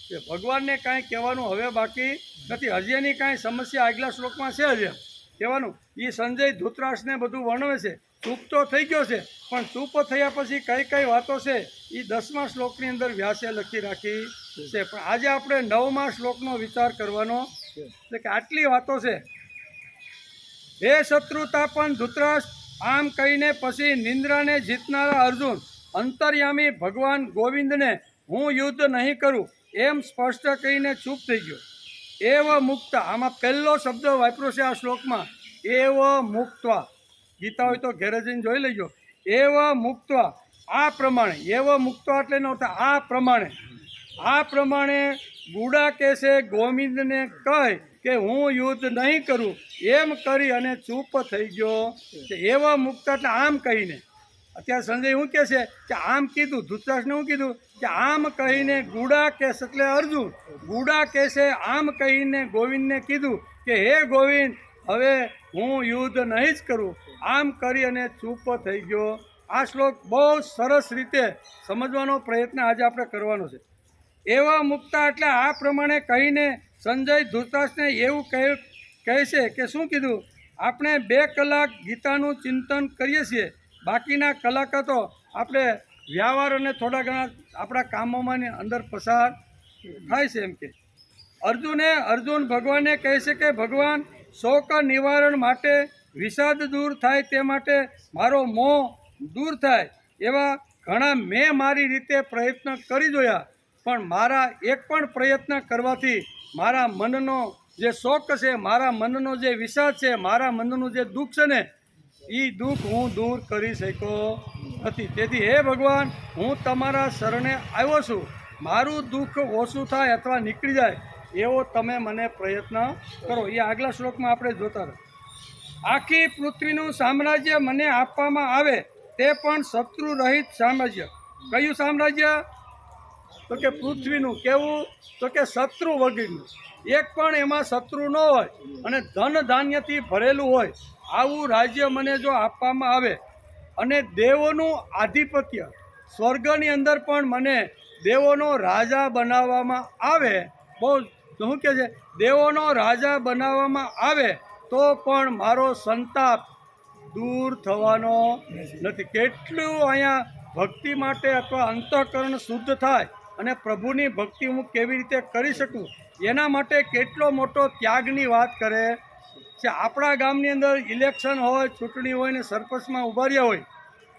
કે ભગવાનને કાંઈ કહેવાનું હવે બાકી નથી. હજી એની કાંઈ સમસ્યા આગલા શ્લોકમાં છે હજી કહેવાનું. એ સંજય ધૃતરાષ્ટ્રને બધું વર્ણવે છે. ચૂપ તો થઈ ગયો છે પણ ચૂપ થયા પછી કઈ વાતો છે એ 10મા શ્લોકની અંદર વ્યાસે લખી રાખી છે. પણ આજે આપણે 9મા શ્લોકનો વિચાર કરવાનો છે કે આટલી વાતો છે. હે શત્રુતા પણ ધૃતરાષ્ટ્ર. આમ કહીને પછી નિંદ્રાને જીતનારા અર્જુન અંતર્યામી ભગવાન ગોવિંદને હું યુદ્ધ નહીં કરું એમ સ્પષ્ટ કહીને ચૂપ થઈ ગયો. એવ મુક્ત. આમાં પહેલો શબ્દ વાપર્યો છે આ શ્લોકમાં, એવ મુક્ત્વા. ગીતા હોય તો ઘેરે જઈને જોઈ લેજો. એવ મુક્ત્વા. આ પ્રમાણે. એવ મુક્ત્વા એટલે એનો અર્થ આ પ્રમાણે ગુડા કહેશે ગોવિંદને કહે કે હું યુદ્ધ નહીં કરું એમ કરી અને ચૂપ થઈ ગયો. કે એવા મુક્ત એટલે આમ કહીને. અત્યારે સંજય શું કહે છે કે આમ કીધું. ધૃતરાષ્ટ્રને શું કીધું કે આમ કહીને ગુડા કહેશે એટલે અર્જુન ગુડા કહેશે આમ કહીને ગોવિંદને કીધું કે હે ગોવિંદ હવે હું યુદ્ધ નહીં જ કરું. આમ કરી અને ચૂપ થઈ ગયો. આ શ્લોક બહુ સરસ રીતે સમજવાનો પ્રયત્ન આજે આપણે કરવાનો છે. એવા મુક્તા એટલે આ પ્રમાણે કહીને સંજય ધૃતરાષ્ટ્રને એવું કહે છે કે શું કીધું, આપણે 2 કલાક ગીતાનું ચિંતન કરીએ છીએ, બાકીના કલાકો તો આપણે વ્યવહાર અને થોડા ઘણા આપણા કામોમાં અંદર પસાર થાય છે એમ કે. અર્જુન ભગવાનને કહે છે કે ભગવાન શોક નિવારણ માટે, વિષાદ દૂર થાય તે માટે, મારો મોહ દૂર થાય એવા ઘણા મેં મારી રીતે પ્રયત્ન કરી જોયા, પણ મારા એક પણ પ્રયત્ન કરવાથી મારા મનનો જે શોક છે, મારા મનનો જે વિષાદ છે, મારા મનનું જે દુઃખ છે ને એ દુઃખ હું દૂર કરી શક્યો નથી. તેથી હે ભગવાન હું તમારા શરણે આવ્યો છું. મારું દુઃખ ઓછું થાય અથવા નીકળી જાય એવો તમે મને પ્રયત્ન કરો. એ આગલા શ્લોકમાં આપણે જોતા રહો. આખી પૃથ્વીનું સામ્રાજ્ય મને આપવામાં આવે તે પણ શત્રુ રહિત સામ્રાજ્ય. કયું સામ્રાજ્ય? તો કે પૃથ્વીનું. કેવું? તો કે શત્રુ વગરનું. એક પણ એમાં શત્રુ ન હોય અને ધન ધાન્યથી ભરેલું હોય. આવું રાજ્ય મને જો આપવામાં આવે અને દેવોનું આધિપત્ય સ્વર્ગની અંદર પણ મને દેવોનો રાજા બનાવવામાં આવે, બહુ શું કહે છે, દેવોનો રાજા બનાવવામાં આવે તો પણ મારો સંતાપ દૂર થવાનો નથી. કેટલું અહીંયા ભક્તિ માટે અથવા અંતઃકરણ શુદ્ધ થાય અને પ્રભુની ભક્તિ હું કેવી રીતે કરી શકું એના માટે કેટલો મોટો ત્યાગની વાત કરે છે. આપણા ગામની અંદર ઇલેક્શન હોય, ચૂંટણી હોય ને સરપંચમાં ઊભા રહ્યા હોય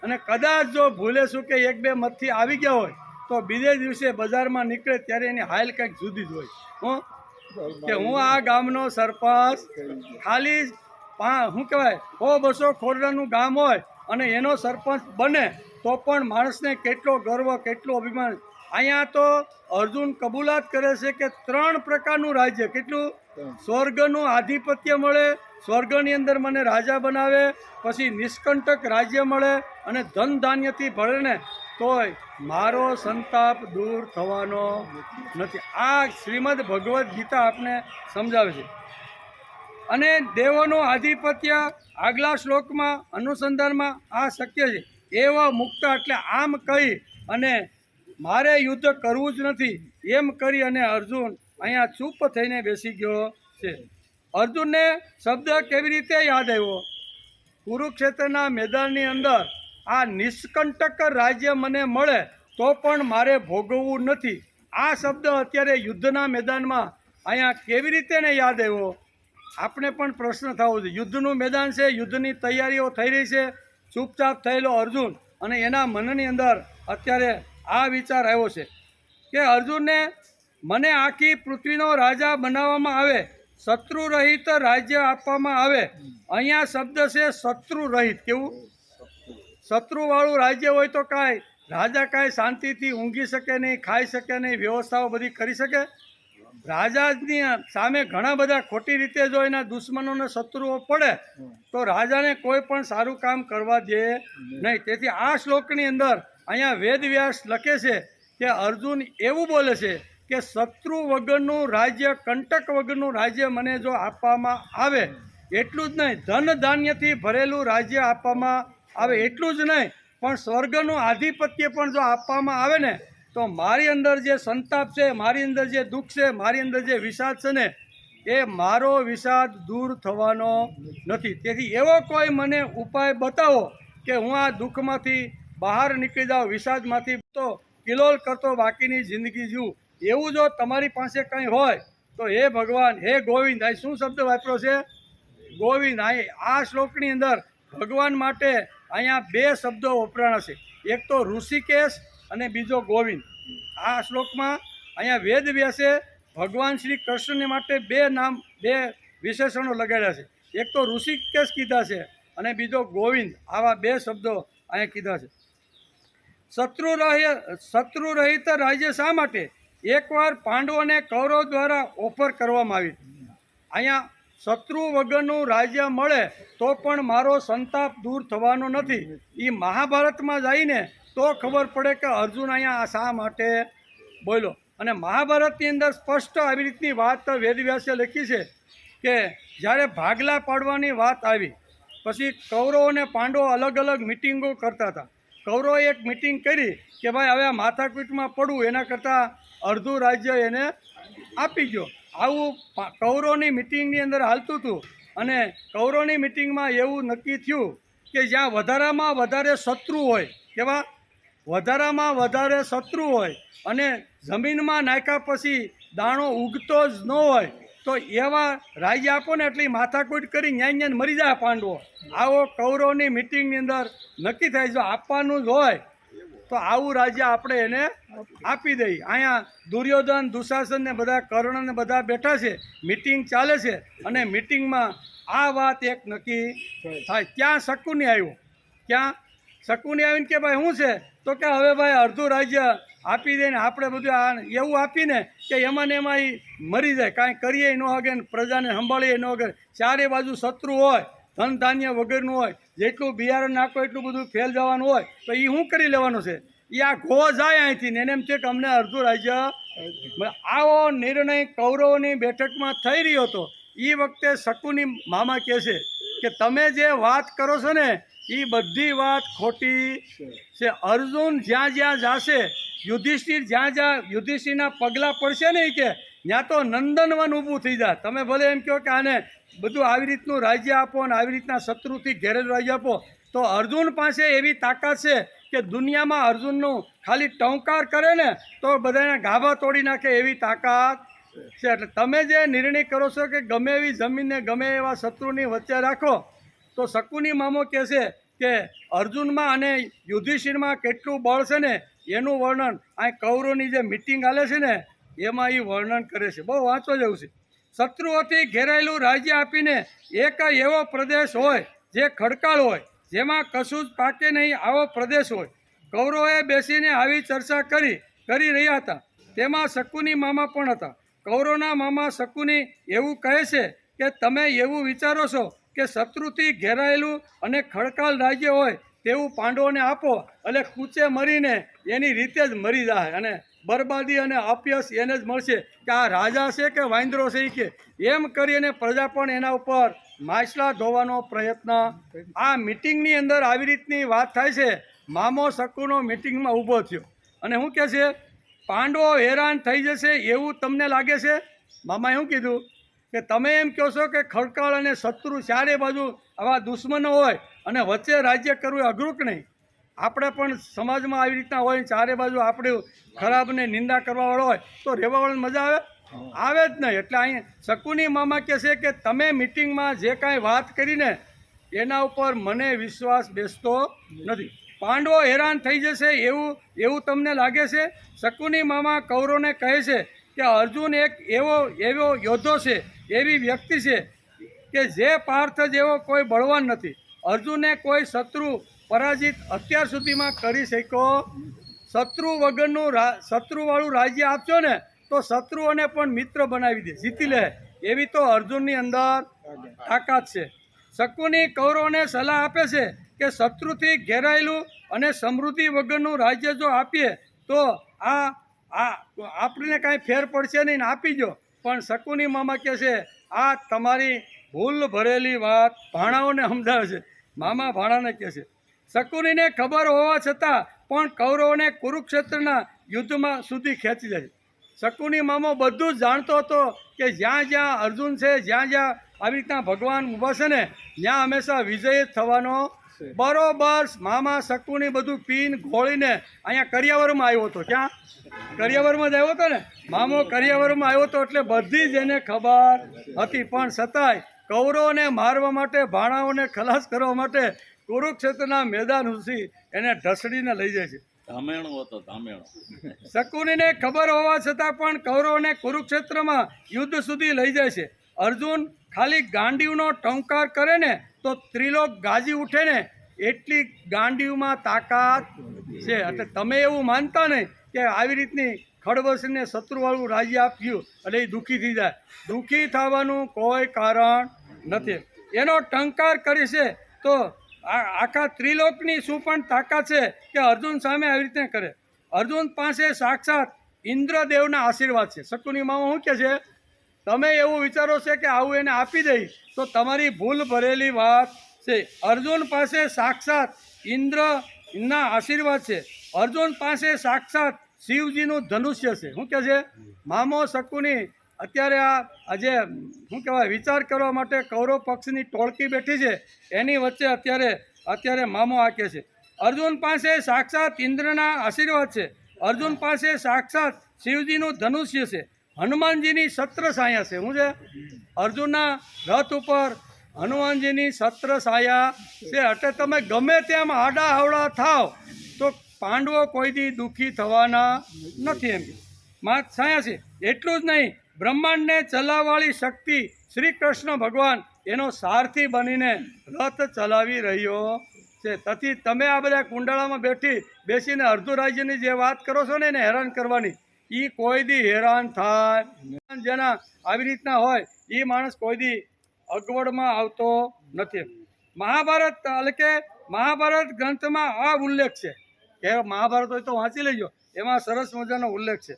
અને કદાચ જો ભૂલે શું કે એક બે મતથી આવી ગયા હોય તો બીજે દિવસે બજારમાં નીકળે ત્યારે એની હાલ કંઈક જુદી જ હોય. કે હું આ ગામનો સરપંચ, ખાલી શું કહેવાય 100-200 ખોરડાનું ગામ હોય અને એનો સરપંચ બને તો પણ માણસને કેટલો ગર્વ, કેટલું અભિમાન. અહીંયા તો અર્જુન કબૂલાત કરે છે કે 3 પ્રકારનું રાજ્ય, કેટલું સ્વર્ગનું આધિપત્ય મળે, સ્વર્ગની અંદર મને રાજા બનાવે, પછી નિષ્કંટક રાજ્ય મળે અને ધન ધાન્યથી ભરે ને તોય મારો સંતાપ દૂર થવાનો નથી. આ શ્રીમદ ભગવદ્ ગીતા આપને સમજાવે છે. અને દેવોનું આધિપત્ય આગલા શ્લોકમાં અનુસંધાનમાં આ શક્ય છે. એવા મુક્ત એટલે આમ કહી અને મારે યુદ્ધ કરવું જ નથી એમ કરી અને અર્જુન અહીંયા ચૂપ થઈને બેસી ગયો છે. અર્જુનને શબ્દ કેવી રીતે યાદ આવ્યો? કુરુક્ષેત્રના મેદાનની અંદર આ નિષ્કંટક રાજ્ય મને મળે તો પણ મારે ભોગવવું નથી. આ શબ્દ અત્યારે યુદ્ધના મેદાનમાં અહીંયા કેવી રીતે ને યાદ આવ્યો? આપણે પણ પ્રશ્ન થવો જોઈએ. યુદ્ધનું મેદાન છે, યુદ્ધની તૈયારીઓ થઈ રહી છે, ચૂપચાપ થયેલો અર્જુન અને એના મનની અંદર અત્યારે આ વિચાર આવ્યો છે કે અર્જુનને મને આખી પૃથ્વીનો રાજા બનાવવામાં આવે, શત્રુ રહિત રાજ્ય આપવામાં આવે. અહીંયા શબ્દ છે શત્રુ રહિત. કેવું? શત્રુવાળું રાજ્ય હોય તો કાંઈ રાજા કાંઈ શાંતિથી ઊંઘી શકે નહીં, ખાઈ શકે નહીં, વ્યવસ્થાઓ બધી કરી શકે? રાજાની સામે ઘણા બધા ખોટી રીતે જો એના દુશ્મનોને શત્રુઓ પડે તો રાજાને કોઈ પણ સારું કામ કરવા દે નહીં. તેથી આ શ્લોકની અંદર અહીંયા વેદવ્યાસ લખે છે કે અર્જુન એવું બોલે છે કે શત્રુ વગરનું રાજ્ય, કંટક વગરનું રાજ્ય મને જો આપવામાં આવે, એટલું જ નહીં ધન ધાન્યથી ભરેલું રાજ્ય આપવામાં આવે, એટલું જ નહીં પણ સ્વર્ગનું આધિપત્ય પણ જો આપવામાં આવે ને તો મારી અંદર જે સંતાપ છે, મારી અંદર જે દુઃખ છે, મારી અંદર જે વિષાદ છે ને એ મારો વિષાદ દૂર થવાનો નથી. તેથી એવો કોઈ મને ઉપાય બતાવો કે હું આ દુઃખમાંથી બહાર નીકળી જાઉં, વિષાદમાંથી તો કિલોલ કરતો બાકીની જિંદગી જીવું. એવું જો તમારી પાસે કંઈ હોય તો હે ભગવાન, હે ગોવિંદ. આ શું શબ્દ વાપર્યો છે? ગોવિંદ. આ શ્લોકની અંદર ભગવાન માટે અહીંયા 2 શબ્દો વપરાણા છે. એક તો ઋષિકેશ અને બીજો ગોવિંદ. આ શ્લોકમાં અહીંયા વેદ વ્યાસે ભગવાન શ્રી કૃષ્ણને માટે 2 નામ, 2 વિશેષણો લગાડ્યા છે. એક તો ઋષિકેશ કીધા છે અને બીજો ગોવિંદ. આવા 2 શબ્દો અહીંયા કીધા છે. શત્રુ રહિત રાજ્ય શા માટે? એકવાર પાંડવોને કૌરવ દ્વારા ઓફર કરવામાં આવી. અહીંયા શત્રુ વગરનું રાજ્ય મળે તો પણ મારો સંતાપ દૂર થવાનો નથી. એ મહાભારતમાં જઈને તો ખબર પડે કે અર્જુન અહીંયા શા માટે બોલ્યો. અને મહાભારતની અંદર સ્પષ્ટ આવી રીતની વાત વેદવ્યાસે લખી છે કે જ્યારે ભાગલા પાડવાની વાત આવી પછી કૌરવો અને પાંડવો અલગ અલગ મિટિંગો કરતા હતા. કૌરવોએ એક મિટિંગ કરી કે ભાઈ હવે આ માથાકૂટમાં પડવું એના કરતાં અડધું રાજ્ય એને આપી ગયો. આવું કૌરવોની મિટિંગની અંદર હાલતું હતું અને કૌરવોની મિટિંગમાં એવું નક્કી થયું કે જ્યાં વધારામાં વધારે શત્રુ હોય, કેવા વધારામાં વધારે શત્રુ હોય અને જમીનમાં નાખ્યા પછી દાણો ઉગતો જ ન હોય તો એવા રાજ્ય આપો ને એટલી માથાકૂટ કરી ન્યાય મરી જાય પાંડવો. આવો કૌરવની મિટિંગની અંદર નક્કી થાય. જો આપવાનું જ હોય તો આવું રાજ્ય આપણે એને આપી દઈએ. અહીંયા દુર્યોધન, દુશાસન ને બધા, કર્ણ ને બધા બેઠા છે, મિટિંગ ચાલે છે અને મિટિંગમાં આ વાત એક નક્કી થાય. ત્યાં શકુની આવ્યો. ક્યાં શકુની આવીને કે ભાઈ શું છે? તો કે હવે ભાઈ અડધું રાજ્ય આપી દે ને આપણે બધું એવું આપીને કે એમાં ને એમાં એ મરી જાય, કાંઈ કરીએ ન હગે ને પ્રજાને સંભાળીએ ન હગે. ચારે બાજુ શત્રુ હોય, ધન ધાન્ય વગરનું હોય, જેટલું બિયારણ નાખો એટલું બધું ફેલ જવાનું હોય તો એ શું કરી લેવાનું છે? એ આ ઘો જાય અહીંથી ને એને એમ છે કે અમને અડધું રાજ્ય. આવો નિર્ણય કૌરવોની બેઠકમાં થઈ રહ્યો હતો. એ વખતે શકુની મામા કહે છે કે કે તમે જે વાત કરો છો ને એ બધી વાત ખોટી છે. અર્જુન જ્યાં જ્યાં જાશે, યુધિષ્ઠિર જ્યાં યુધિષ્ઠિરના પગલાં પડશે ને કે ત્યાં તો નંદનવન ઊભું થઈ જાય. તમે ભલે એમ કહો કે આને બધું આવી રીતનું રાજ્ય આપો અને આવી રીતના શત્રુથી ઘેરેલું રાજ્ય આપો, તો અર્જુન પાસે એવી તાકાત છે કે દુનિયામાં અર્જુનનું ખાલી ટંકાર કરે ને તો બધાના ગાભા તોડી નાખે એવી તાકાત છે. એટલે તમે જે નિર્ણય કરો છો કે ગમે એવી જમીનને ગમે એવા શત્રુની વચ્ચે રાખો, તો શકુની મામો કહે છે કે અર્જુનમાં અને યુધિષ્ઠિરમાં કેટલું બળ છે ને એનું વર્ણન આ કૌરવની જે મિટિંગ હાલે છે ને એમાં એ વર્ણન કરે છે. બહુ વાંચવા જેવું છે. શત્રુઓથી ઘેરાયેલું રાજ્ય આપીને એક એવો પ્રદેશ હોય જે ખડકાળ હોય, જેમાં કશું જ પાકે નહીં, આવો પ્રદેશ હોય. કૌરવોએ બેસીને આવી ચર્ચા કરી રહ્યા હતા. તેમાં શકુની મામા પણ હતા. કૌરવના મામા શકુની એવું કહે છે કે તમે એવું વિચારો છો કે શત્રુથી ઘેરાયેલું અને ખડકાળ રાજ્ય હોય તેવું પાંડવોને આપો, એટલે કૂચે મરીને એની રીતે જ મરી જાય અને બરબાદી અને અપયશ એને જ મળશે કે આ રાજા છે કે વાંદરો છે. કે એમ કરીને પ્રજા પણ એના ઉપર માછલા ધોવાનો પ્રયત્ન. આ મિટિંગની અંદર આવી રીતની વાત થાય છે. મામો શકુનો મિટિંગમાં ઊભો થયો અને શું કહે છે, પાંડવો હેરાન થઈ જશે એવું તમને લાગે છે? મામાએ શું કીધું કે તમે એમ કહો છો કે ખડકાળ અને શત્રુ ચારે બાજુ આવા દુશ્મનો હોય અને વચ્ચે રાજ્ય કરવું એ અઘરું કે નહીં? આપણે પણ સમાજમાં આવી રીતના હોય, ચારે બાજુ આપણે ખરાબને નિંદા કરવાવાળો હોય તો રહેવાવાળાને મજા આવે જ નહીં. એટલે અહીં શકુની મામા કહે છે કે તમે મિટિંગમાં જે કાંઈ વાત કરીને એના ઉપર મને વિશ્વાસ બેસતો નથી. પાંડવો હેરાન થઈ જશે એવું તમને લાગે છે? શકુની મામા કૌરવને કહે છે કે અર્જુન એક એવો યોદ્ધો છે, એવી વ્યક્તિ છે કે જે પાર્થ જેવો કોઈ બળવાન નથી. અર્જુને કોઈ શત્રુ પરાજિત અત્યાર સુધીમાં કરી શક્યો. શત્રુવાળું રાજ્ય આપશો ને તો શત્રુઓને પણ મિત્ર બનાવી દે, જીતી લે, એવી તો અર્જુનની અંદર તાકાત છે. શકુની કૌરવોને સલાહ આપે છે કે શત્રુથી ઘેરાયેલું અને સમૃદ્ધિ વગરનું રાજ્ય જો આપીએ તો આપણને કાંઈ ફેર પડશે નહીં ને આપી દો. પણ શકુની મામા કહે છે આ તમારી ભૂલ ભરેલી વાત ભાણાઓને સમજાવે છે. મામા ભાણાને કહે છે. શકુનીને ખબર હોવા છતાં પણ કૌરવોને કુરુક્ષેત્રના યુદ્ધમાં સુધી ખેંચી જાય છે. શકુની મામો બધું જ જાણતો હતો કે જ્યાં અર્જુન છે, જ્યાં આવી રીતના ભગવાન ઊભા છે ને ત્યાં હંમેશા વિજય જ થવાનો. બરોબર મામા શકુની બધું પીન ઘોળીને અહીંયા કરિયાવરમાં આવ્યો હતો. ક્યાં? કરિયાવરમાં જ આવ્યો હતો ને. મામો કરિયાવરમાં આવ્યો હતો એટલે બધી જ એને ખબર હતી. પણ છતાંય કૌરવોને મારવા માટે, ભાણાઓને ખલાસ કરવા માટે કુરુક્ષેત્રના મેદાન સુધી એને ઢસડીને લઈ જાય છે. શકુનીને ખબર હોવા છતાં પણ કૌરવોને કુરુક્ષેત્રમાં યુદ્ધ સુધી લઈ જાય છે. અર્જુન ખાલી ગાંડીવનો ટંકાર કરે ને તો ત્રિલોક ગાજી ઉઠે ને એટલી ગાંડીવમાં તાકાત છે. એટલે તમે એવું માનતા નહીં કે આવી રીતની ખડબસને શત્રુવાળું રાજ્ય આપ્યું એટલે એ દુઃખી થઈ જાય. દુઃખી થવાનું કોઈ કારણ નથી. એનો ટંકાર કરે છે તો આખા ત્રિલોકની શું પણ તાકાત છે કે અર્જુન સામે આવી રીતે કરે. અર્જુન પાસે સાક્ષાત ઇન્દ્રદેવના આશીર્વાદ છે. શકુની મામા શું કહે છે, તમે એવું વિચારો છે કે આવું એને આપી દઈ તો તમારી ભૂલ ભરેલી વાત છે. અર્જુન પાસે સાક્ષાત ઇન્દ્રના આશીર્વાદ છે. અર્જુન પાસે સાક્ષાત શિવજીનું ધનુષ્ય છે. શું કહે છે મામો શકુની? અત્યારે આજે શું કહેવાય, વિચાર કરવા માટે કૌરવ પક્ષની ટોળકી બેઠી છે, એની વચ્ચે અત્યારે મામો આ કહે છે અર્જુન પાસે સાક્ષાત ઇન્દ્રના આશીર્વાદ છે. અર્જુન પાસે સાક્ષાત શિવજીનું ધનુષ્ય છે. હનુમાનજીની છત્ર છાયા છે. શું છે? અર્જુનના રથ ઉપર હનુમાનજીની છત્ર છાયા છે. એટલે તમે ગમે તેમ આડા હવડા થાવ તો પાંડવો કોઈ દી દુઃખી થવાના નથી. એમ છાયા છે. એટલું જ નહીં, બ્રહ્માંડને ચલાવવાળી શક્તિ શ્રી કૃષ્ણ ભગવાન એનો સારથી બનીને રથ ચલાવી રહ્યો છે. તેથી તમે આ બધા કુંડાળામાં બેસીને અર્ધું રાજ્યની જે વાત કરો છો ને એને હેરાન કરવાની, એ કોઈ દી હેરાન થાય. જેના આવી રીતના હોય એ માણસ કોઈ દી અગવડમાં આવતો નથી. મહાભારત એટલે કે મહાભારત ગ્રંથમાં આ ઉલ્લેખ છે કે મહાભારત હોય તો વાંચી લેજો, એમાં સરસ મજાનો ઉલ્લેખ છે.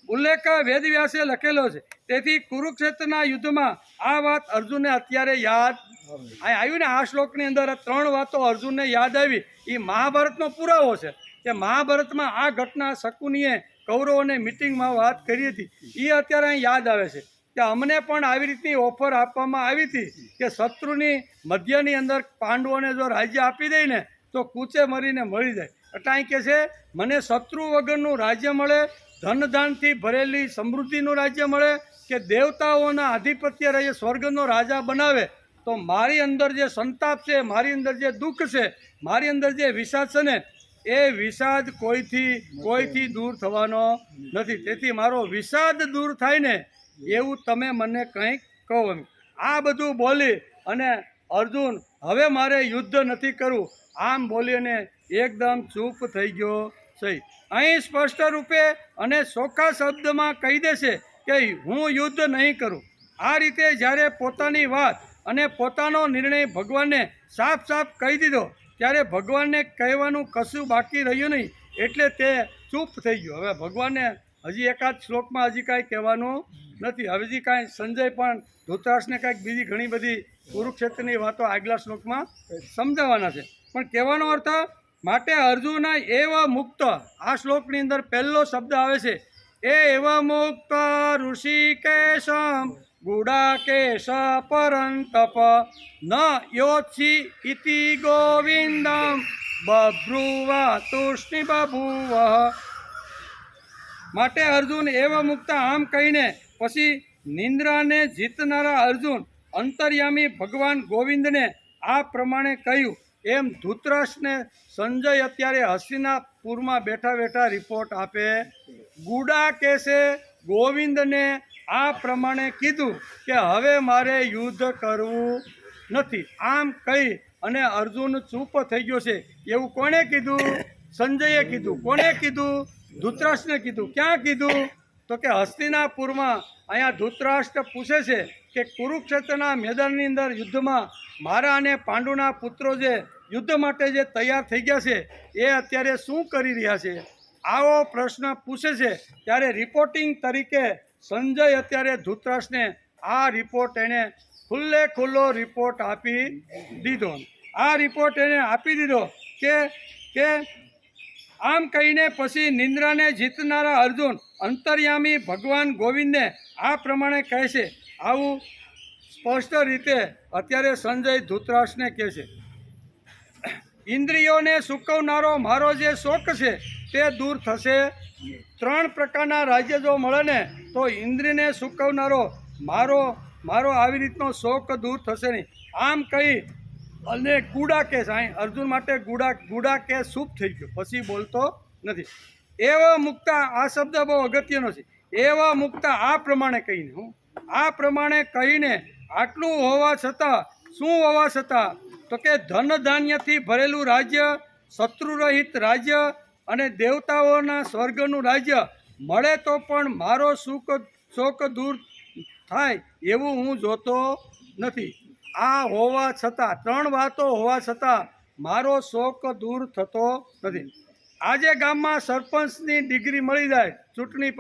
ઉલ્લેખ વેદવ્યાસે લખેલો છે. તેથી કુરુક્ષેત્રના યુદ્ધમાં આ વાત અર્જુનને અત્યારે યાદ આ આવ્યું ને આ શ્લોકની અંદર આ 3 વાતો અર્જુનને યાદ આવી. એ મહાભારતનો પુરાવો છે કે મહાભારતમાં આ ઘટના શકુનીએ કૌરવોને મિટિંગમાં વાત કરી હતી. એ અત્યારે અહીં યાદ આવે છે કે અમને પણ આવી રીતની ઓફર આપવામાં આવી હતી કે શત્રુની મધ્યની અંદર પાંડવોને જો રાજ્ય આપી દે ને તો કૂચે મરીને મળી જાય. એટલે અહીં કહે છે મને શત્રુ વગરનું રાજ્ય મળે, ધનધાનથી ભરેલી સમૃદ્ધિનું રાજ્ય મળે, કે દેવતાઓના આધિપત્ય રહે સ્વર્ગનો રાજા બનાવે, તો મારી અંદર જે સંતાપ છે, મારી અંદર જે દુઃખ છે, મારી અંદર જે વિષાદ છે ને એ વિષાદ કોઈથી દૂર થવાનો નથી. તેથી મારો વિષાદ દૂર થાય ને એવું તમે મને કંઈક કહો. આ બધું બોલી અને અર્જુન હવે મારે યુદ્ધ નથી કરવું આમ બોલીને એકદમ ચૂપ થઈ ગયો છે. અહીં સ્પષ્ટ રૂપે અને ચોખ્ખા શબ્દમાં કહી દેશે કે હું યુદ્ધ નહીં કરું. આ રીતે જ્યારે પોતાની વાત અને પોતાનો નિર્ણય ભગવાનને સાફ સાફ કહી દીધો ત્યારે ભગવાનને કહેવાનું કશું બાકી રહ્યું નહીં, એટલે તે ચૂપ થઈ ગયો. હવે ભગવાનને હજી એકાદ શ્લોકમાં હજી કાંઈ કહેવાનું નથી. હજી કાંઈ સંજય પણ ધૃતરાષ્ટ્રને કાંઈક બીજી ઘણી બધી કુરુક્ષેત્રની વાતો આગલા શ્લોકમાં સમજાવવાના છે. પણ કહેવાનો અર્થ માટે અર્જુન એવા મુક્ત, આ શ્લોકની અંદર પહેલો શબ્દ આવે છે એ એવા મુક્ત ઋષિકેશમ ગુડાકેશ પરંતપ ન યોચ્છી ઇતિ ગોવિંદમ બભ્રુવા તુષ્ણિ બભુવ. માટે અર્જુન એવા મુક્ત આમ કહીને પછી નિંદ્રાને જીતનારા અર્જુન અંતર્યામી ભગવાન ગોવિંદને આ પ્રમાણે કહ્યું. એમ ધૃતરાષ્ટ્રને સંજય અત્યારે હસ્તિનાપુરમાં બેઠા બેઠા રિપોર્ટ આપે. ગુડાકેશે ગોવિંદને આ પ્રમાણે કીધું કે હવે મારે યુદ્ધ કરવું નથી. આમ કહી અને અર્જુન ચૂપ થઈ ગયો છે. એવું કોણે કીધું? સંજયે કીધું. કોણે કીધું? ધૃતરાષ્ટ્રને કીધું. ક્યાં કીધું? તો કે હસ્તિનાપુરમાં. અહીંયા ધૃતરાષ્ટ્ર પૂછે છે કે કુરુક્ષેત્રના મેદાનની અંદર યુદ્ધમાં મારા અને પાંડુના પુત્રો જે યુદ્ધ માટે જે તૈયાર થઈ ગયા છે એ અત્યારે શું કરી રહ્યા છે? આવો પ્રશ્ન પૂછે છે. ત્યારે રિપોર્ટિંગ તરીકે સંજય અત્યારે ધૃતરાષ્ટ્રને આ રિપોર્ટ એણે ખુલ્લો રિપોર્ટ આપી દીધો. આ રિપોર્ટ એને આપી દીધો કે આમ કહીને પછી નિંદ્રાને જીતનારા અર્જુન અંતર્યામી ભગવાન ગોવિંદને આ પ્રમાણે કહે છે. આવું સ્પષ્ટ રીતે અત્યારે સંજય ધૃતરાષ્ટ્રને કહે છે ઇન્દ્રિયોને સૂકવનારો મારો જે શોક છે તે દૂર થશે. 3 પ્રકારના રાજ્ય જો મળે ને તો ઇન્દ્રિયને સૂકવનારો મારો આવી રીતનો શોક દૂર થશે નહીં. આમ કહી અને ગુડાકેશ, અહીં અર્જુન માટે ગુડાકેશ ચૂપ થઈ ગયો, પછી બોલતો નથી. એવા મુક્તા, આ શબ્દ બહુ અગત્યનો છે. એવા મુક્તા આ પ્રમાણે કહીને, આ પ્રમાણે કહીને આટલું હોવા છતાં, શું હોવા છતાં? તો કે ધન ધાન્યથી ભરેલું રાજ્ય, શત્રુરહિત રાજ્ય અને દેવતાઓના સ્વર્ગનું રાજ્ય મળે તો પણ મારો શોક દૂર થાય એવું હું જોતો નથી. આ હોવા છતાં, 3 વાતો હોવા છતાં મારો શોક દૂર થતો નથી. આજે ગામમાં સરપંચની ડિગ્રી મળી જાય ચૂંટણી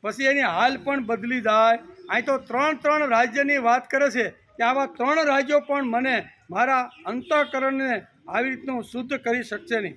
પછી એની હાલ પણ બદલી જાય. અહીં તો 3 રાજ્યની વાત કરે છે કે આવા 3 રાજ્યો પણ મને મારા અંતઃકરણને આવી રીતનું શુદ્ધ કરી શકશે નહીં.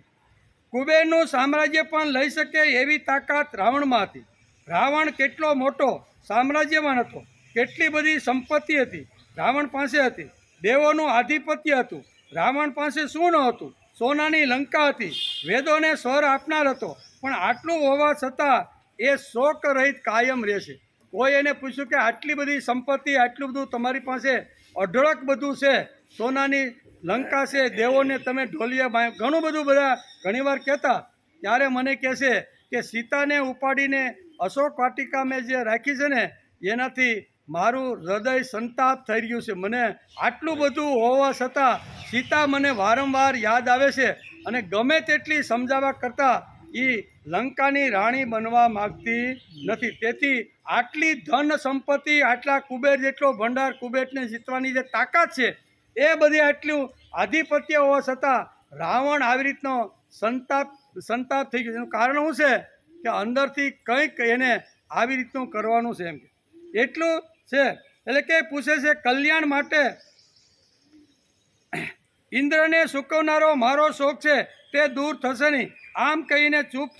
કુબેરનું સામ્રાજ્ય પણ લઈ શકે એવી તાકાત રાવણમાં હતી. રાવણ કેટલો મોટો સામ્રાજ્યવાન હતો, કેટલી બધી સંપત્તિ હતી રાવણ પાસે હતી. દેવોનું આધિપત્ય હતું. રાવણ પાસે શું ન હતું? સોનાની લંકા હતી. વેદોને સ્વર આપનાર હતો. પણ આટલું હોવા છતાં એ શોક રહિત કાયમ રહેશે. કોઈ એને પૂછ્યું કે આટલી બધી સંપત્તિ, આટલું બધું તમારી પાસે અઢળક બધું છે, સોનાની લંકા છે, દેવોને તમે ઢોલિયા ઘણું બધું બધા ઘણીવાર કહેતા, ત્યારે મને કહેશે કે સીતાને ઉપાડીને અશોક વાટિકા મેં જે રાખી છે ને એનાથી મારું હૃદય સંતાપ થઈ રહ્યું છે. મને આટલું બધું હોવા છતાં સીતા મને વારંવાર યાદ આવે છે અને ગમે તેટલી સમજાવવા કરતાં એ લંકાની રાણી બનવા માગતી નથી. તેથી આટલી ધન સંપત્તિ, આટલા કુબેર જેટલો ભંડાર, કુબેરને જીતવાની જે તાકાત છે એ બધી આટલું આધિપત્ય હોવા છતાં રાવણ આવી રીતનો સંતાપ થઈ ગયો. એનું કારણ શું છે? કે અંદરથી કંઈક એને આવી રીતનું કરવાનું છે. એમ એટલું છે. એટલે કે પૂછે છે કલ્યાણ માટે ઇન્દ્રને સૂકવનારો મારો શોખ છે તે દૂર થશે નહીં, આમ કહીને ચૂપ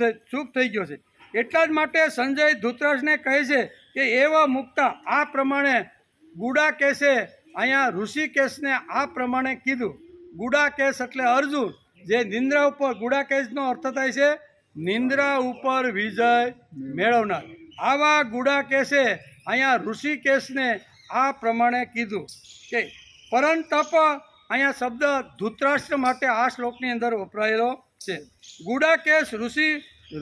થઈ ગયો છે. એટલા જ માટે સંજય ધૃતરાષ્ટ્રને કહે છે કે એવા મુક્તા આ પ્રમાણે ગુડાકેશે અહીંયા ઋષિકેશને આ પ્રમાણે કીધું. ગુડાકેશ એટલે અર્જુન, જે નિંદ્રા ઉપર, ગુડાકેશનો અર્થ થાય છે નિંદ્રા ઉપર વિજય મેળવનાર. આવા ગુડાકેશે અહીંયા ઋષિકેશને આ પ્રમાણે કીધું કે પરંતપ અહીંયા શબ્દ ધૃતરાષ્ટ્ર માટે આ શ્લોકની અંદર વપરાયેલો છે. ગુડાકેશ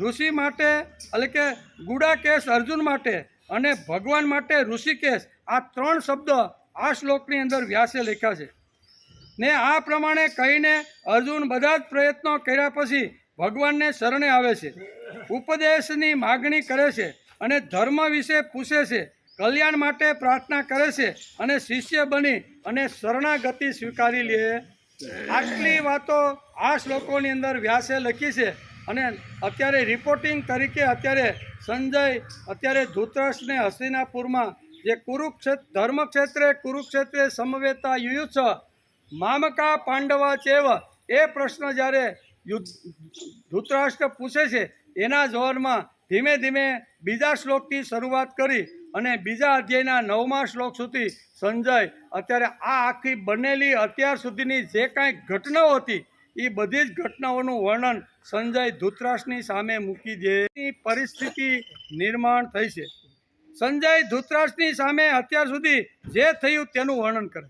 ઋષિ માટે એટલે કે ગુડાકેશ અર્જુન માટે અને ભગવાન માટે ઋષિકેશ, આ ત્રણ શબ્દ આ શ્લોકની અંદર વ્યાસે લખ્યા છે. ને આ પ્રમાણે કહીને અર્જુન બધા જ પ્રયત્નો કર્યા પછી ભગવાનને શરણે આવે છે, ઉપદેશની માગણી કરે છે અને ધર્મ વિશે પૂછે છે, કલ્યાણ માટે પ્રાર્થના કરે છે અને શિષ્ય બની અને શરણાગતિ સ્વીકારી લે. આટલી વાતો આ શ્લોકોની અંદર વ્યાસે લખી છે. અને અત્યારે રિપોર્ટિંગ તરીકે અત્યારે સંજય અત્યારે ધૃતરાષ્ટ્રને હસ્તિનાપુરમાં જે કુરુક્ષેત્રે સમવેતા યુયુત્સ મામકા પાંડવા ચેવ એ પ્રશ્ન જ્યારે ધૃતરાષ્ટ્ર પૂછે છે એના જવાબમાં ધીમે ધીમે બીજા શ્લોકથી શરૂઆત કરી અને બીજા અધ્યાયના 9મા શ્લોક સુધી સંજય અત્યારે આ આખી બનેલી અત્યાર સુધીની જે કાંઈ ઘટનાઓ હતી એ બધી જ ઘટનાઓનું વર્ણન સંજય ધૃતરાષ્ટ્રની સામે મૂકી દે. પરિસ્થિતિ નિર્માણ થઈ છે. સંજય ધૃતરાષ્ટ્રની સામે અત્યાર સુધી જે થયું તેનું વર્ણન કરે.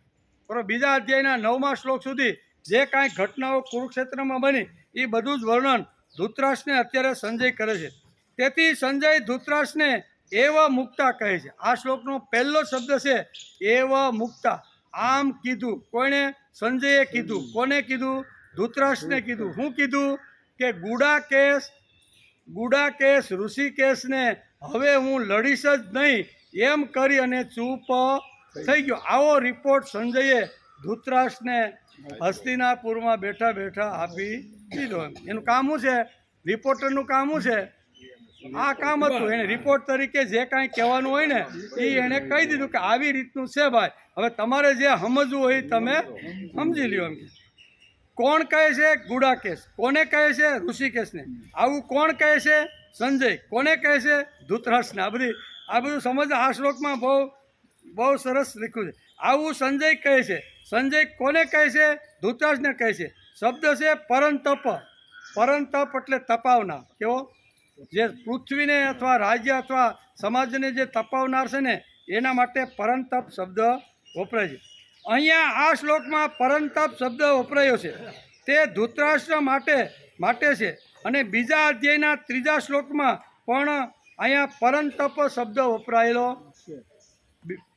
બરાબર, બીજા અધ્યાયના 9મા શ્લોક સુધી જે કાંઈ ઘટનાઓ કુરુક્ષેત્રમાં બની એ બધું જ વર્ણન ધૃતરાષ્ટ્રને અત્યારે સંજય કરે છે. તેથી સંજય ધૃતરાષ્ટ્રને એવ મુક્તા કહે છે. આ શ્લોકનો પહેલો શબ્દ છે એવ મુક્તા. આમ કીધું. કોણે? સંજયે કીધું. કોને કીધું? ધૃતરાષ્ટ્રને કીધું. શું કીધું? કે ગુડાકેશ ઋષિકેશને હવે હું લડીશ જ નહીં એમ કરી અને ચૂપ થઈ ગયો. આવો રિપોર્ટ સંજયે ધૃતરાષ્ટ્રને હસ્તિનાપુરમાં બેઠા બેઠા આપી દીધો. એનું કામ શું છે? રિપોર્ટરનું કામ શું છે? આ કામ હતું. એને રિપોર્ટ તરીકે જે કાંઈ કહેવાનું હોય ને એ એણે કહી દીધું કે આવી રીતનું છે ભાઈ, હવે તમારે જે સમજવું હોય તમે સમજી લ્યો. એમ કોણ કહે છે? ગુડાકેશ. કોને કહે છે? ઋષિકેશને. આવું કોણ કહે છે? સંજય. કોને કહે છે? ધૃતરાષ્ટ્રને. આ બધું સમજ આ શ્લોકમાં બહુ સરસ લખ્યું છે. આવું સંજય કહે છે. સંજય કોને કહે છે? ધૃતરાષ્ટ્રને કહે છે. શબ્દ છે પરંતપ. પરંતપ એટલે તપાવનાર. કેવો? જે પૃથ્વીને અથવા રાજ્ય અથવા સમાજને જે તપાવનાર છે ને એના માટે પરંતપ શબ્દ વપરાય છે. અહીંયા આ શ્લોકમાં પરંતપ શબ્દ વપરાયો છે તે ધૃતરાષ્ટ્ર માટે છે. અને બીજા અધ્યાયના 3જા શ્લોકમાં પણ અહીંયા પરંતપ શબ્દ વપરાયેલો.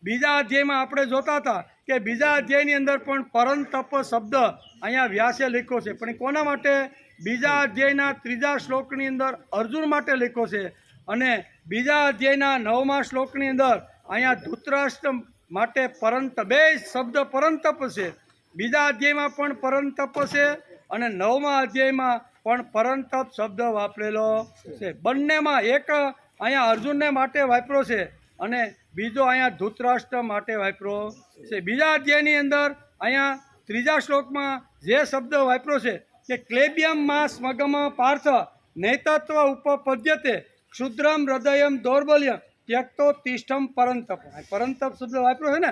બીજા અધ્યાયમાં આપણે જોતા હતા કે બીજા અધ્યાયની અંદર પણ પરંતપ શબ્દ અહીંયા વ્યાસે લખ્યો છે, પણ કોના માટે? બીજા અધ્યાયના 3જા શ્લોકની અંદર અર્જુન માટે લખ્યો છે અને બીજા અધ્યાયના 9મા શ્લોકની અંદર અહીંયા ધૃતરાષ્ટ્ર માટે બે શબ્દ પરંતપ છે. બીજા અધ્યાયમાં પણ પરંતપ છે અને 9મા અધ્યાયમાં પણ પરંતપ શબ્દ વાપરેલો છે. બંનેમાં એક અહીંયા અર્જુનને માટે વાપર્યો છે અને બીજો અહીંયા ધૃતરાષ્ટ્ર માટે વાપર્યો છે. બીજા અધ્યાયની અંદર અહીંયા 3જા શ્લોકમાં જે શબ્દ વાપર્યો છે કે ક્લેબ્યમ માં સ્મગમ પાર્થ નૈતત્વ ઉપપદ્યતે ક્ષુદ્રમ હૃદયમ દૌર્બલ્યમ ત્યક્તો તિષ્ઠમ પરંતપ. પરંતપ શબ્દ વાપર્યો છે ને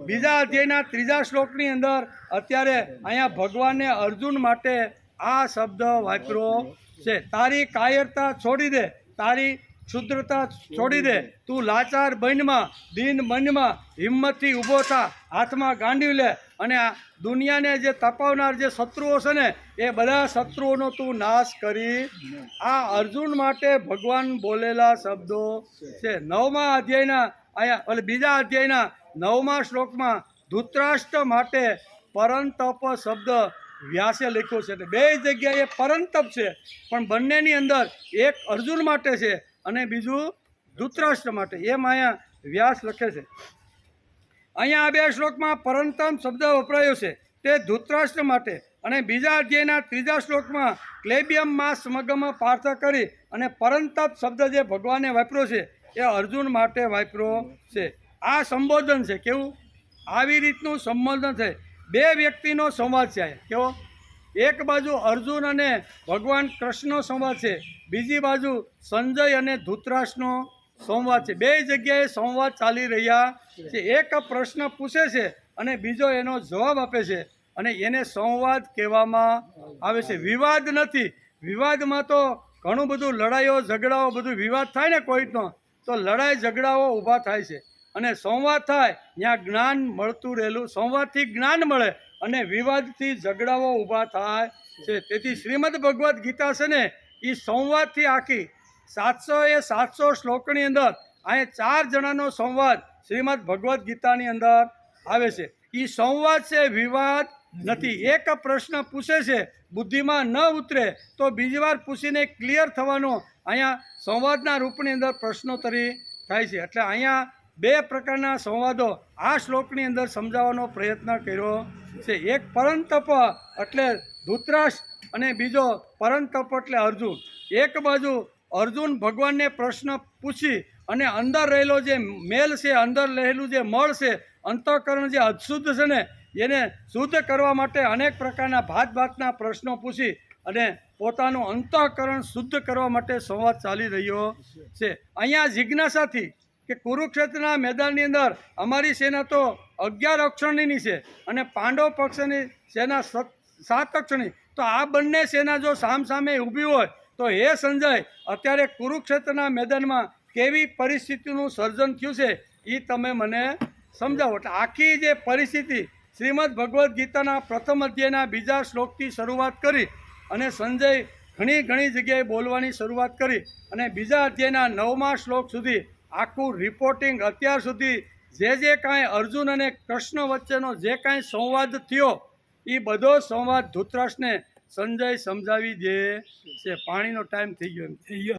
બીજા અધ્યાયના 3જા શ્લોકની અંદર. અત્યારે અહીંયા ભગવાને અર્જુન માટે આ શબ્દ વાપર્યો છે. તારી કાયરતા છોડી દે, તારી ક્ષુદ્રતા છોડી દે, તું લાચાર બનમાં દીન મનમાં હિંમતથી ઊભો થા, હાથમાં ગાંડી લે અને આ દુનિયાને જે તપાવનાર જે શત્રુઓ છે ને એ બધા શત્રુઓનો તું નાશ કરી. આ અર્જુન માટે ભગવાન બોલેલા શબ્દો છે. 9મા અધ્યાયના અહીંયા બીજા અધ્યાયના 9મા શ્લોકમાં ધૃતરાષ્ટ્ર માટે પરંતપ શબ્દ વ્યાસે લખ્યો છે. એટલે બે જગ્યાએ પરંતપ છે પણ બંનેની અંદર એક અર્જુન માટે છે અને બીજું ધૃતરાષ્ટ્ર માટે. એમ અહીંયા વ્યાસ લખે છે. અહીંયા આ બે શ્લોકમાં પરંતપ શબ્દ વપરાયો છે તે ધૃતરાષ્ટ્ર માટે અને બીજા અધ્યાયના 3જા શ્લોકમાં ક્લેબ્યમમાં સમગમ પાર્થ કરી અને પરંતપ શબ્દ જે ભગવાને વાપર્યો છે એ અર્જુન માટે વાપર્યો છે. આ સંબોધન છે. કેવું? આવી રીતનું સંબોધન છે. બે વ્યક્તિનો સંવાદ છે કેવો એક બાજુ અર્જુન અને ભગવાન કૃષ્ણનો સંવાદ છે, બીજી બાજુ સંજય અને ધૃતરાષ્ટ્રનો સંવાદ છે. બે જગ્યાએ સંવાદ ચાલી રહ્યા છે. એક પ્રશ્ન પૂછે છે અને બીજો એનો જવાબ આપે છે અને એને સંવાદ કહેવામાં આવે છે. વિવાદ નથી. વિવાદમાં તો ઘણું બધું લડાઈઓ ઝઘડાઓ બધું વિવાદ થાય ને કોઈનો તો લડાઈ ઝઘડાઓ ઊભા થાય છે અને સંવાદ થાય ત્યાં જ્ઞાન મળતું રહેલું. સંવાદથી જ્ઞાન મળે અને વિવાદથી ઝઘડાઓ ઊભા થાય છે. તેથી શ્રીમદ ભગવદ્ ગીતા છે ને એ સંવાદથી આખી 700 શ્લોકની અંદર અહીંયા 4 જણાનો સંવાદ શ્રીમદ ભગવદ્ ગીતાની અંદર આવે છે. એ સંવાદ છે, વિવાદ નથી. એક પ્રશ્ન પૂછે છે, બુદ્ધિમાં ન ઉતરે તો બીજી વાર પૂછીને ક્લિયર થવાનો અહીંયા સંવાદના રૂપની અંદર પ્રશ્નોત્તરી થાય છે. એટલે અહીંયા બે પ્રકારના સંવાદો આ શ્લોકની અંદર સમજાવવાનો પ્રયત્ન કર્યો છે. એક પરંતપ એટલે ધૃતરાષ્ટ્ર અને બીજો પરંતપ એટલે અર્જુન. એક બાજુ અર્જુન ભગવાનને પ્રશ્ન પૂછી અને અંદર રહેલો જે મેલ છે, અંદર રહેલું જે મળ છે, અંતઃકરણ જે અશુદ્ધ છે ને એને શુદ્ધ કરવા માટે અનેક પ્રકારના ભાતના પ્રશ્નો પૂછી અને પોતાનું અંતઃકરણ શુદ્ધ કરવા માટે સંવાદ ચાલી રહ્યો છે. અહીંયા જિજ્ઞાસાથી કે કુરુક્ષેત્રના મેદાનની અંદર અમારી સેના તો 11 અક્ષરની છે અને પાંડવ પક્ષની સેના 7 અક્ષરની, તો આ બંને સેના જો સામસામે ઊભી હોય તો હે સંજય અત્યારે કુરુક્ષેત્રના મેદાનમાં કેવી પરિસ્થિતિનું સર્જન થયું છે એ તમે મને સમજાવો. એટલે આખી જે પરિસ્થિતિ શ્રીમદ ભગવદ્ ગીતાના પ્રથમ અધ્યાયના બીજા શ્લોકથી શરૂઆત કરી અને સંજય ઘણી જગ્યાએ બોલવાની શરૂઆત કરી અને બીજા અધ્યાયના 9મા શ્લોક સુધી આખું રિપોર્ટિંગ અત્યાર સુધી જે કાંઈ અર્જુન અને કૃષ્ણ વચ્ચેનો જે કાંઈ સંવાદ થયો એ બધો સંવાદ ધૃતરાષ્ટ્રને સંજય સમજાવી દે છે. પાણીનો ટાઈમ થઈ ગયો.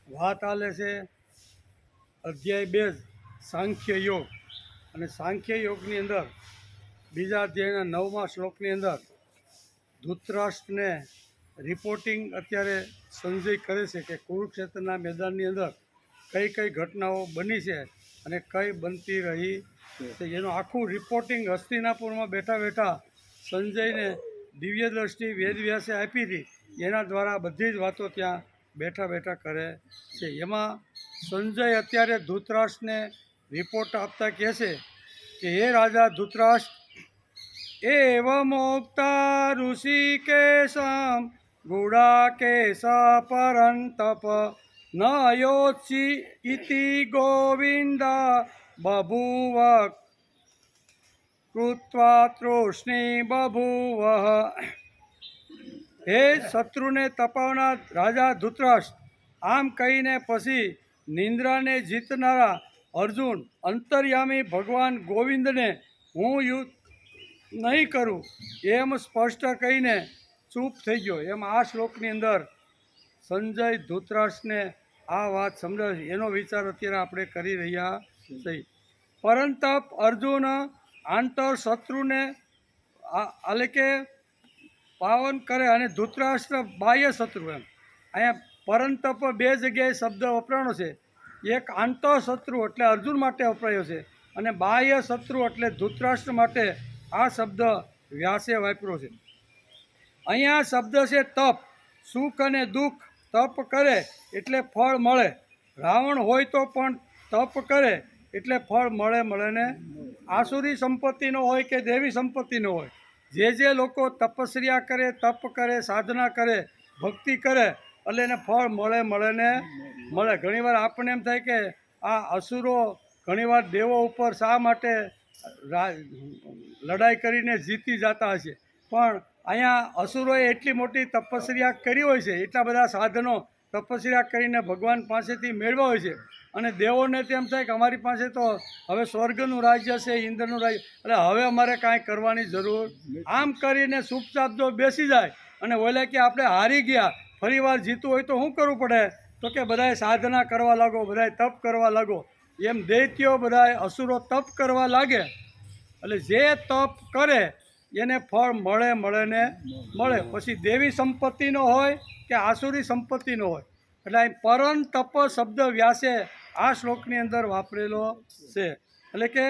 વાત આલે છે અધ્યાય 2 સાંખ્ય યોગ, અને સાંખ્ય યોગની અંદર બીજા અધ્યાયના 9મા શ્લોકની અંદર ધૃતરાષ્ટ્રને રિપોર્ટિંગ અત્યારે સંજય કરે છે કે કુરુક્ષેત્રના મેદાનની અંદર કઈ કઈ ઘટનાઓ બની છે અને કઈ બનતી રહી છે. એનું આખું રિપોર્ટિંગ હસ્તિનાપુરમાં બેઠા સંજયને દિવ્ય દ્રષ્ટિ વેદવ્યાસે આપી હતી એના દ્વારા બધી જ વાતો ત્યાં બેઠા કરે છે. એમાં સંજય અત્યારે ધૃતરાષ્ટ્રને રિપોર્ટ આપતા કહે છે કે હે રાજા ધૃતરાષ્ટ્ર, એવમોક્તા ઋષિકેશમ ગુડાકેશ પરંતપ ન યોત્સી ઇતિ ગોવિંદ બભૂવ કૃત્વા તૃષ્ણી બભૂવ. હે શત્રુને તપાવનાર રાજા ધૃતરાષ્ટ્ર, આમ કહીને પછી નિંદ્રાને જીતનારા અર્જુન અંતર્યામી ભગવાન ગોવિંદને હું યુદ્ધ નહીં કરું એમ સ્પષ્ટ કહીને ચૂપ થઈ ગયો. એમ આ શ્લોકની અંદર સંજય ધૃતરાષ્ટ્રને આ વાત સમજાવે છે. એનો વિચાર અત્યારે આપણે કરી રહ્યા છીએ. પરંતપ અર્જુન આંતર શત્રુને એટલે કે પાવન કરે અને ધૃતરાષ્ટ્ર બાહ્ય શત્રુ. એમ અહીંયા પરંતપ બે જગ્યાએ શબ્દ વપરાણો છે. એક આંતર શત્રુ એટલે અર્જુન માટે વપરાયો છે અને બાહ્ય શત્રુ એટલે ધૃતરાષ્ટ્ર માટે આ શબ્દ વ્યાસે વાપર્યો છે. અહીંયા શબ્દ છે તપ. સુખ અને દુઃખ તપ કરે એટલે ફળ મળે. રાવણ હોય તો પણ તપ કરે એટલે ફળ મળે ને. આસુરી સંપત્તિનો હોય કે દેવી સંપત્તિનો હોય, જે લોકો તપસ્યા કરે, તપ કરે, સાધના કરે, ભક્તિ કરે એટલે એને ફળ મળે ને મળે. ઘણીવાર આપણને એમ થાય કે આ અસુરો ઘણીવાર દેવો ઉપર શા માટે લડાઈ કરીને જીતી જતા હશે, પણ અહીંયા અસુરોએ એટલી મોટી તપસ્યા કરી હોય છે, એટલા બધા સાધનો તપસ્યા કરીને ભગવાન પાસેથી મેળવ્યા હોય છે અને દેવોને તેમ થાય કે અમારી પાસે તો હવે સ્વર્ગનું રાજ્ય છે, ઇન્દ્રનું રાજ્ય, એટલે હવે અમારે કાંઈ કરવાની જરૂર. આમ કરીને ચૂપચાપ જો બેસી જાય અને ઓલે કે આપણે હારી ગયા, ફરી વાર જીતવું હોય તો શું કરવું પડે, તો કે બધાએ સાધના કરવા લાગો, બધાએ તપ કરવા લાગો. એમ દૈત્યો બધાએ અસુરો તપ કરવા લાગે એટલે જે તપ કરે એને ફળ મળે ને મળે. પછી દેવી સંપત્તિનો હોય કે આસુરી સંપત્તિનો હોય. એટલે અહીં પરમ તપ શબ્દ વ્યાસે આ શ્લોકની અંદર વાપરેલો છે. એટલે કે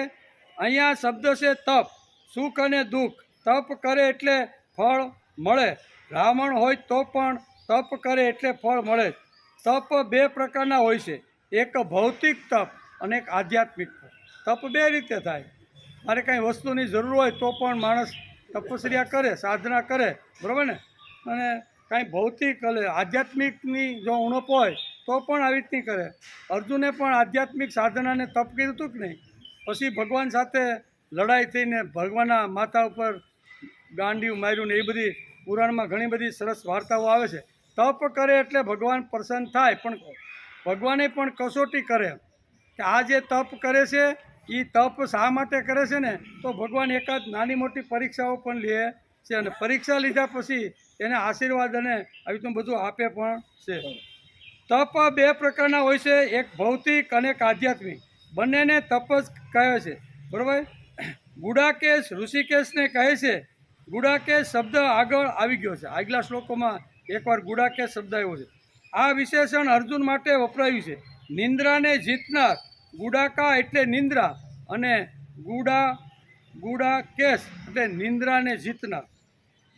અહીંયા શબ્દ છે તપ. સુખ અને દુઃખ તપ કરે એટલે ફળ મળે. રાવણ હોય તો પણ તપ કરે એટલે ફળ મળે. તપ બે પ્રકારના હોય છે, એક ભૌતિક તપ અને એક આધ્યાત્મિક તપ. તપ બે રીતે થાય. મારે કાંઈ વસ્તુની જરૂર હોય તો પણ માણસ તપસ્યા કરે, સાધના કરે, બરાબર ને. અને કાંઈ ભૌતિક એટલે આધ્યાત્મિકની જો ઉણપ હોય તો પણ આવી રીતની કરે. અર્જુને પણ આધ્યાત્મિક સાધનાને તપ કીધું હતું કે નહીં? પછી ભગવાન સાથે લડાઈ થઈને ભગવાનના માથા ઉપર ગાંડિયું માર્યું ને એ બધી પુરાણમાં ઘણી બધી સરસ વાર્તાઓ આવે છે. તપ કરે એટલે ભગવાન પ્રસન્ન થાય, પણ ભગવાને પણ કસોટી કરે કે આ જે તપ કરે છે એ તપ શા માટે કરે છે ને, તો ભગવાન એકાદ નાની મોટી પરીક્ષાઓ પણ લે છે અને પરીક્ષા લીધા પછી એને આશીર્વાદ અને આવી રીતનું બધું આપે પણ છે. તપ બે પ્રકારના હોય છે, એક ભૌતિક અને એક આધ્યાત્મિક. બંનેને તપ જ કહે છે, બરાબર. ગુડાકેશ ઋષિકેશને કહે છે. ગુડાકેશ શબ્દ આગળ આવી ગયો છે, આગલા શ્લોકોમાં એકવાર ગુડાકેશ શબ્દ આવ્યો છે. આ વિશેષણ અર્જુન માટે વપરાયું છે. નિંદ્રાને જીતનાર. ગુડાકા એટલે નિંદ્રા અને ગુડાકેશ એટલે નિંદ્રાને જીતનાર.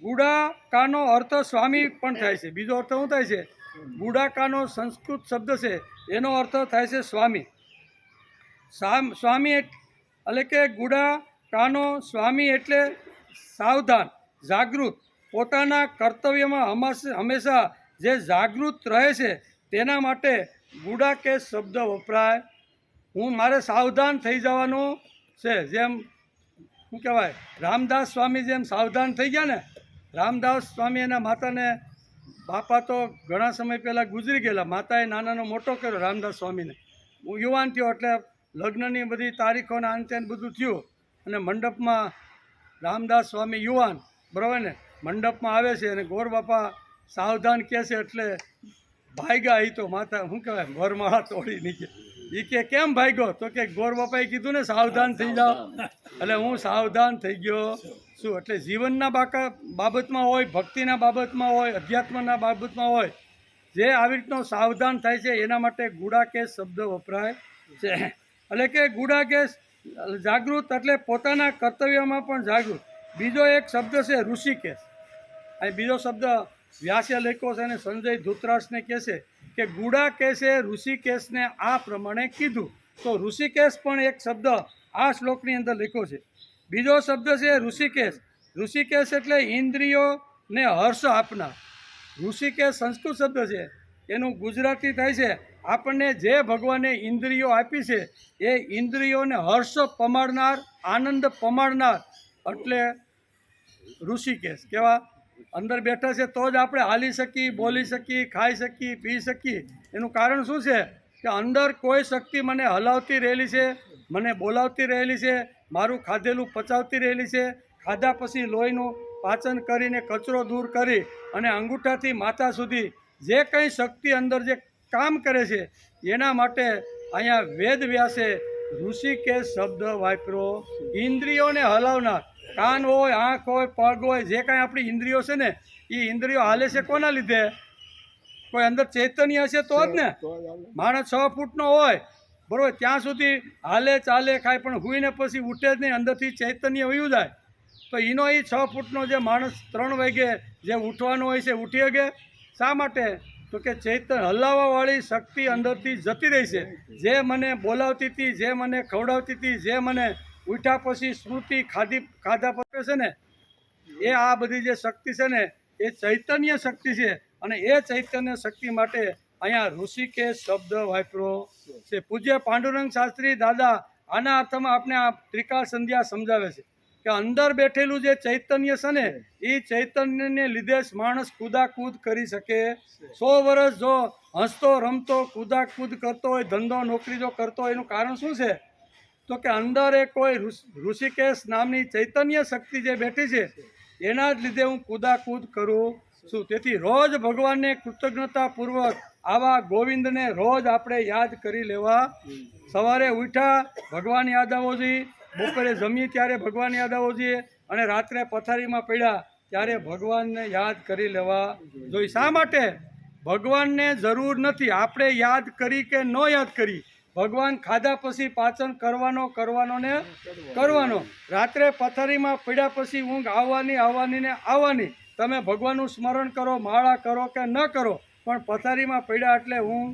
ગુડાકાનો અર્થ સ્વામી પણ થાય છે. બીજો અર્થ શું થાય છે? ગુડાકાનો સંસ્કૃત શબ્દ છે, એનો અર્થ થાય છે સ્વામી. સ્વામી એટલે કે ગુડાકાનો સ્વામી એટલે સાવધાન, જાગૃત, પોતાના કર્તવ્યમાં હંમેશા જે જાગૃત રહે છે તેના માટે ગુડાકેશ શબ્દ વપરાય. મારે સાવધાન થઈ જવાનું છે. જેમ શું કહેવાય, રામદાસ સ્વામી જેમ સાવધાન થઈ ગયા ને. રામદાસ સ્વામી એના માતાને, બાપા તો ઘણા સમય પહેલાં ગુજરી ગયેલા, માતાએ નાનાનો મોટો કર્યો રામદાસ સ્વામીને. હું યુવાન થયો એટલે લગ્નની બધી તારીખોને અંતે બધું થયું અને મંડપમાં રામદાસ સ્વામી યુવાન, બરાબર ને, મંડપમાં આવે છે અને ગોર બાપા સાવધાન કહે છે એટલે ભાગ્યા. એ તો માતા શું કહેવાય, ઘરમાળા તોડી નીકળે. એ કે કેમ ભાગ્યો? તો કે ગોર બાપાએ કીધું ને સાવધાન થઈ જાઓ, એટલે હું સાવધાન થઈ ગયો છું. એટલે જીવનના બાબતમાં હોય, ભક્તિના બાબતમાં હોય, અધ્યાત્મના બાબતમાં હોય, જે આવી રીતનો સાવધાન થાય છે એના માટે ગુડાકેશ શબ્દ વપરાય છે. એટલે કે ગુડાકેશ જાગૃત એટલે પોતાના કર્તવ્યમાં પણ જાગૃત. બીજો એક શબ્દ છે ઋષિકેશ. અહીં બીજો શબ્દ વ્યાસે લખ્યો છે અને સંજય ધૃતરાષ્ટ્રને કહે છે કે ગુડાકેશે ઋષિકેશને આ પ્રમાણે કીધું. તો ઋષિકેશ પણ એક શબ્દ આ શ્લોકની અંદર લખ્યો છે. બીજો શબ્દ છે ઋષિકેશ. ઋષિકેશ એટલે ઇન્દ્રિયોને હર્ષ આપનાર. ઋષિકેશ સંસ્કૃત શબ્દ છે, એનું ગુજરાતી થાય છે આપણને જે ભગવાને ઇન્દ્રિયો આપી છે એ ઇન્દ્રિયોને હર્ષ પમાડનાર, આનંદ પમાડનાર એટલે ઋષિકેશ. કેવા અંદર બેઠા છે તો જ આપણે હાલી શકીએ, બોલી શકીએ, ખાઈ શકીએ, પી શકીએ. એનું કારણ શું છે કે અંદર કોઈ શક્તિ મને હલાવતી રહેલી છે, મને બોલાવતી રહેલી છે, મારું ખાધેલું પચાવતી રહેલી છે. ખાધા પછી લોહીનું પાચન કરીને કચરો દૂર કરી અને અંગૂઠાથી માથા સુધી જે કંઈ શક્તિ અંદર જે કામ કરે છે એના માટે અહીંયા વેદ વ્યાસે ઋષિકેશ શબ્દ વાપર્યો. ઇન્દ્રિયોને હલાવનાર. કાન હોય, આંખ હોય, પગ હોય, જે કાંઈ આપણી ઇન્દ્રિયો છે ને એ ઇન્દ્રિયો હાલે છે કોના લીધે? કોઈ અંદર ચૈતન્ય હશે તો જ ને. માણસ 6 ફૂટનો હોય, બરાબર, ત્યાં સુધી હાલે ચાલે ખાય, પણ હુઈને પછી ઉઠે જ નહીં, અંદરથી ચૈતન્ય વયું જાય. તો એનો એ 6 ફૂટનો જે માણસ 3 વાગે જે ઉઠવાનો હોય છે ઉઠી શકે. શા માટે? તો કે હલાવવાવાળી શક્તિ અંદરથી જતી રહી છે. જે મને બોલાવતી હતી, જે મને ખવડાવતી હતી, જે મને ઉઠ્યા પછી સ્મૃતિ ખાધા પછી છે ને, એ આ બધી જે શક્તિ છે ને એ ચૈતન્ય શક્તિ છે. અને એ ચૈતન્ય શક્તિ માટે અહીંયા ઋષિકેશ શબ્દ વાપર્યો છે. પૂજ્ય પાંડુરંગ શાસ્ત્રી દાદા આના અર્થમાં આપણે આ ત્રિકાળ સંધ્યા સમજાવે છે કે અંદર બેઠેલું જે ચૈતન્ય છે ને એ ચૈતન્યને લીધે જ માણસ કૂદાકૂદ કરી શકે. 100 વર્ષ જો હસતો રમતો કૂદાકૂદ કરતો હોય, ધંધો નોકરી જો કરતો હોય, એનું કારણ શું છે? તો કે અંદર એ કોઈ ઋષિકેશ નામની ચૈતન્ય શક્તિ જે બેઠી છે એના જ લીધે હું કૂદાકૂદ કરું છું. તેથી રોજ ભગવાનને કૃતજ્ઞતાપૂર્વક આવા ગોવિંદને રોજ આપણે યાદ કરી લેવા. સવારે ઉઠ્યા ભગવાન યાદ આવવો જોઈએ, બપોરે જમીએ ત્યારે ભગવાન યાદ આવવો જોઈએ, અને રાત્રે પથારીમાં પડ્યા ત્યારે ભગવાનને યાદ કરી લેવા જોઈએ. શા માટે? ભગવાનને જરૂર નથી આપણે યાદ કરી કે ન યાદ કરી, ભગવાન ખાધા પછી પાચન કરવાનો ને કરવાનો. રાત્રે પથારીમાં પડ્યા પછી ઊંઘ આવવાની ને આવવાની. તમે ભગવાનનું સ્મરણ કરો, માળા કરો કે ન કરો, પણ પથારીમાં પડ્યા એટલે ઊંઘ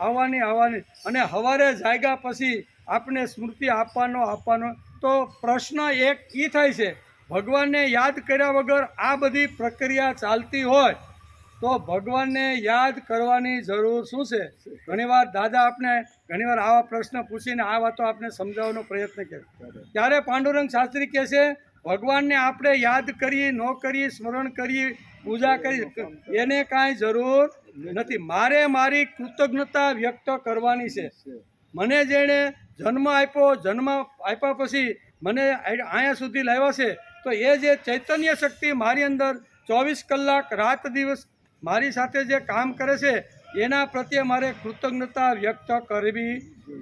આવવાની. અને સવારે જાગ્યા પછી આપણે સ્મૃતિ આપવાનો. તો પ્રશ્ન એક એ થાય છે, ભગવાનને યાદ કર્યા વગર આ બધી પ્રક્રિયા ચાલતી હોય તો ભગવાનને યાદ કરવાની જરૂર શું છે? ઘણીવાર દાદા આપણે ઘણીવાર આવા પ્રશ્ન પૂછીને આ વાતો આપણે સમજાવવાનો પ્રયત્ન કરે. ત્યારે પાંડુરંગ શાસ્ત્રી કહે છે, ભગવાનને આપણે યાદ કરીએ ન કરીએ, સ્મરણ કરીએ, પૂજા કરી, એને કાંઈ જરૂર નથી. મારે મારી કૃતજ્ઞતા વ્યક્ત કરવાની છે. મને જેણે જન્મ આપ્યા પછી મને અહીંયા સુધી લાવ્યા છે, તો એ જે ચૈતન્ય શક્તિ મારી અંદર 24 કલાક રાત દિવસ મારી સાથે જે કામ કરે છે, એના પ્રત્યે મારે કૃતજ્ઞતા વ્યક્ત કરવી.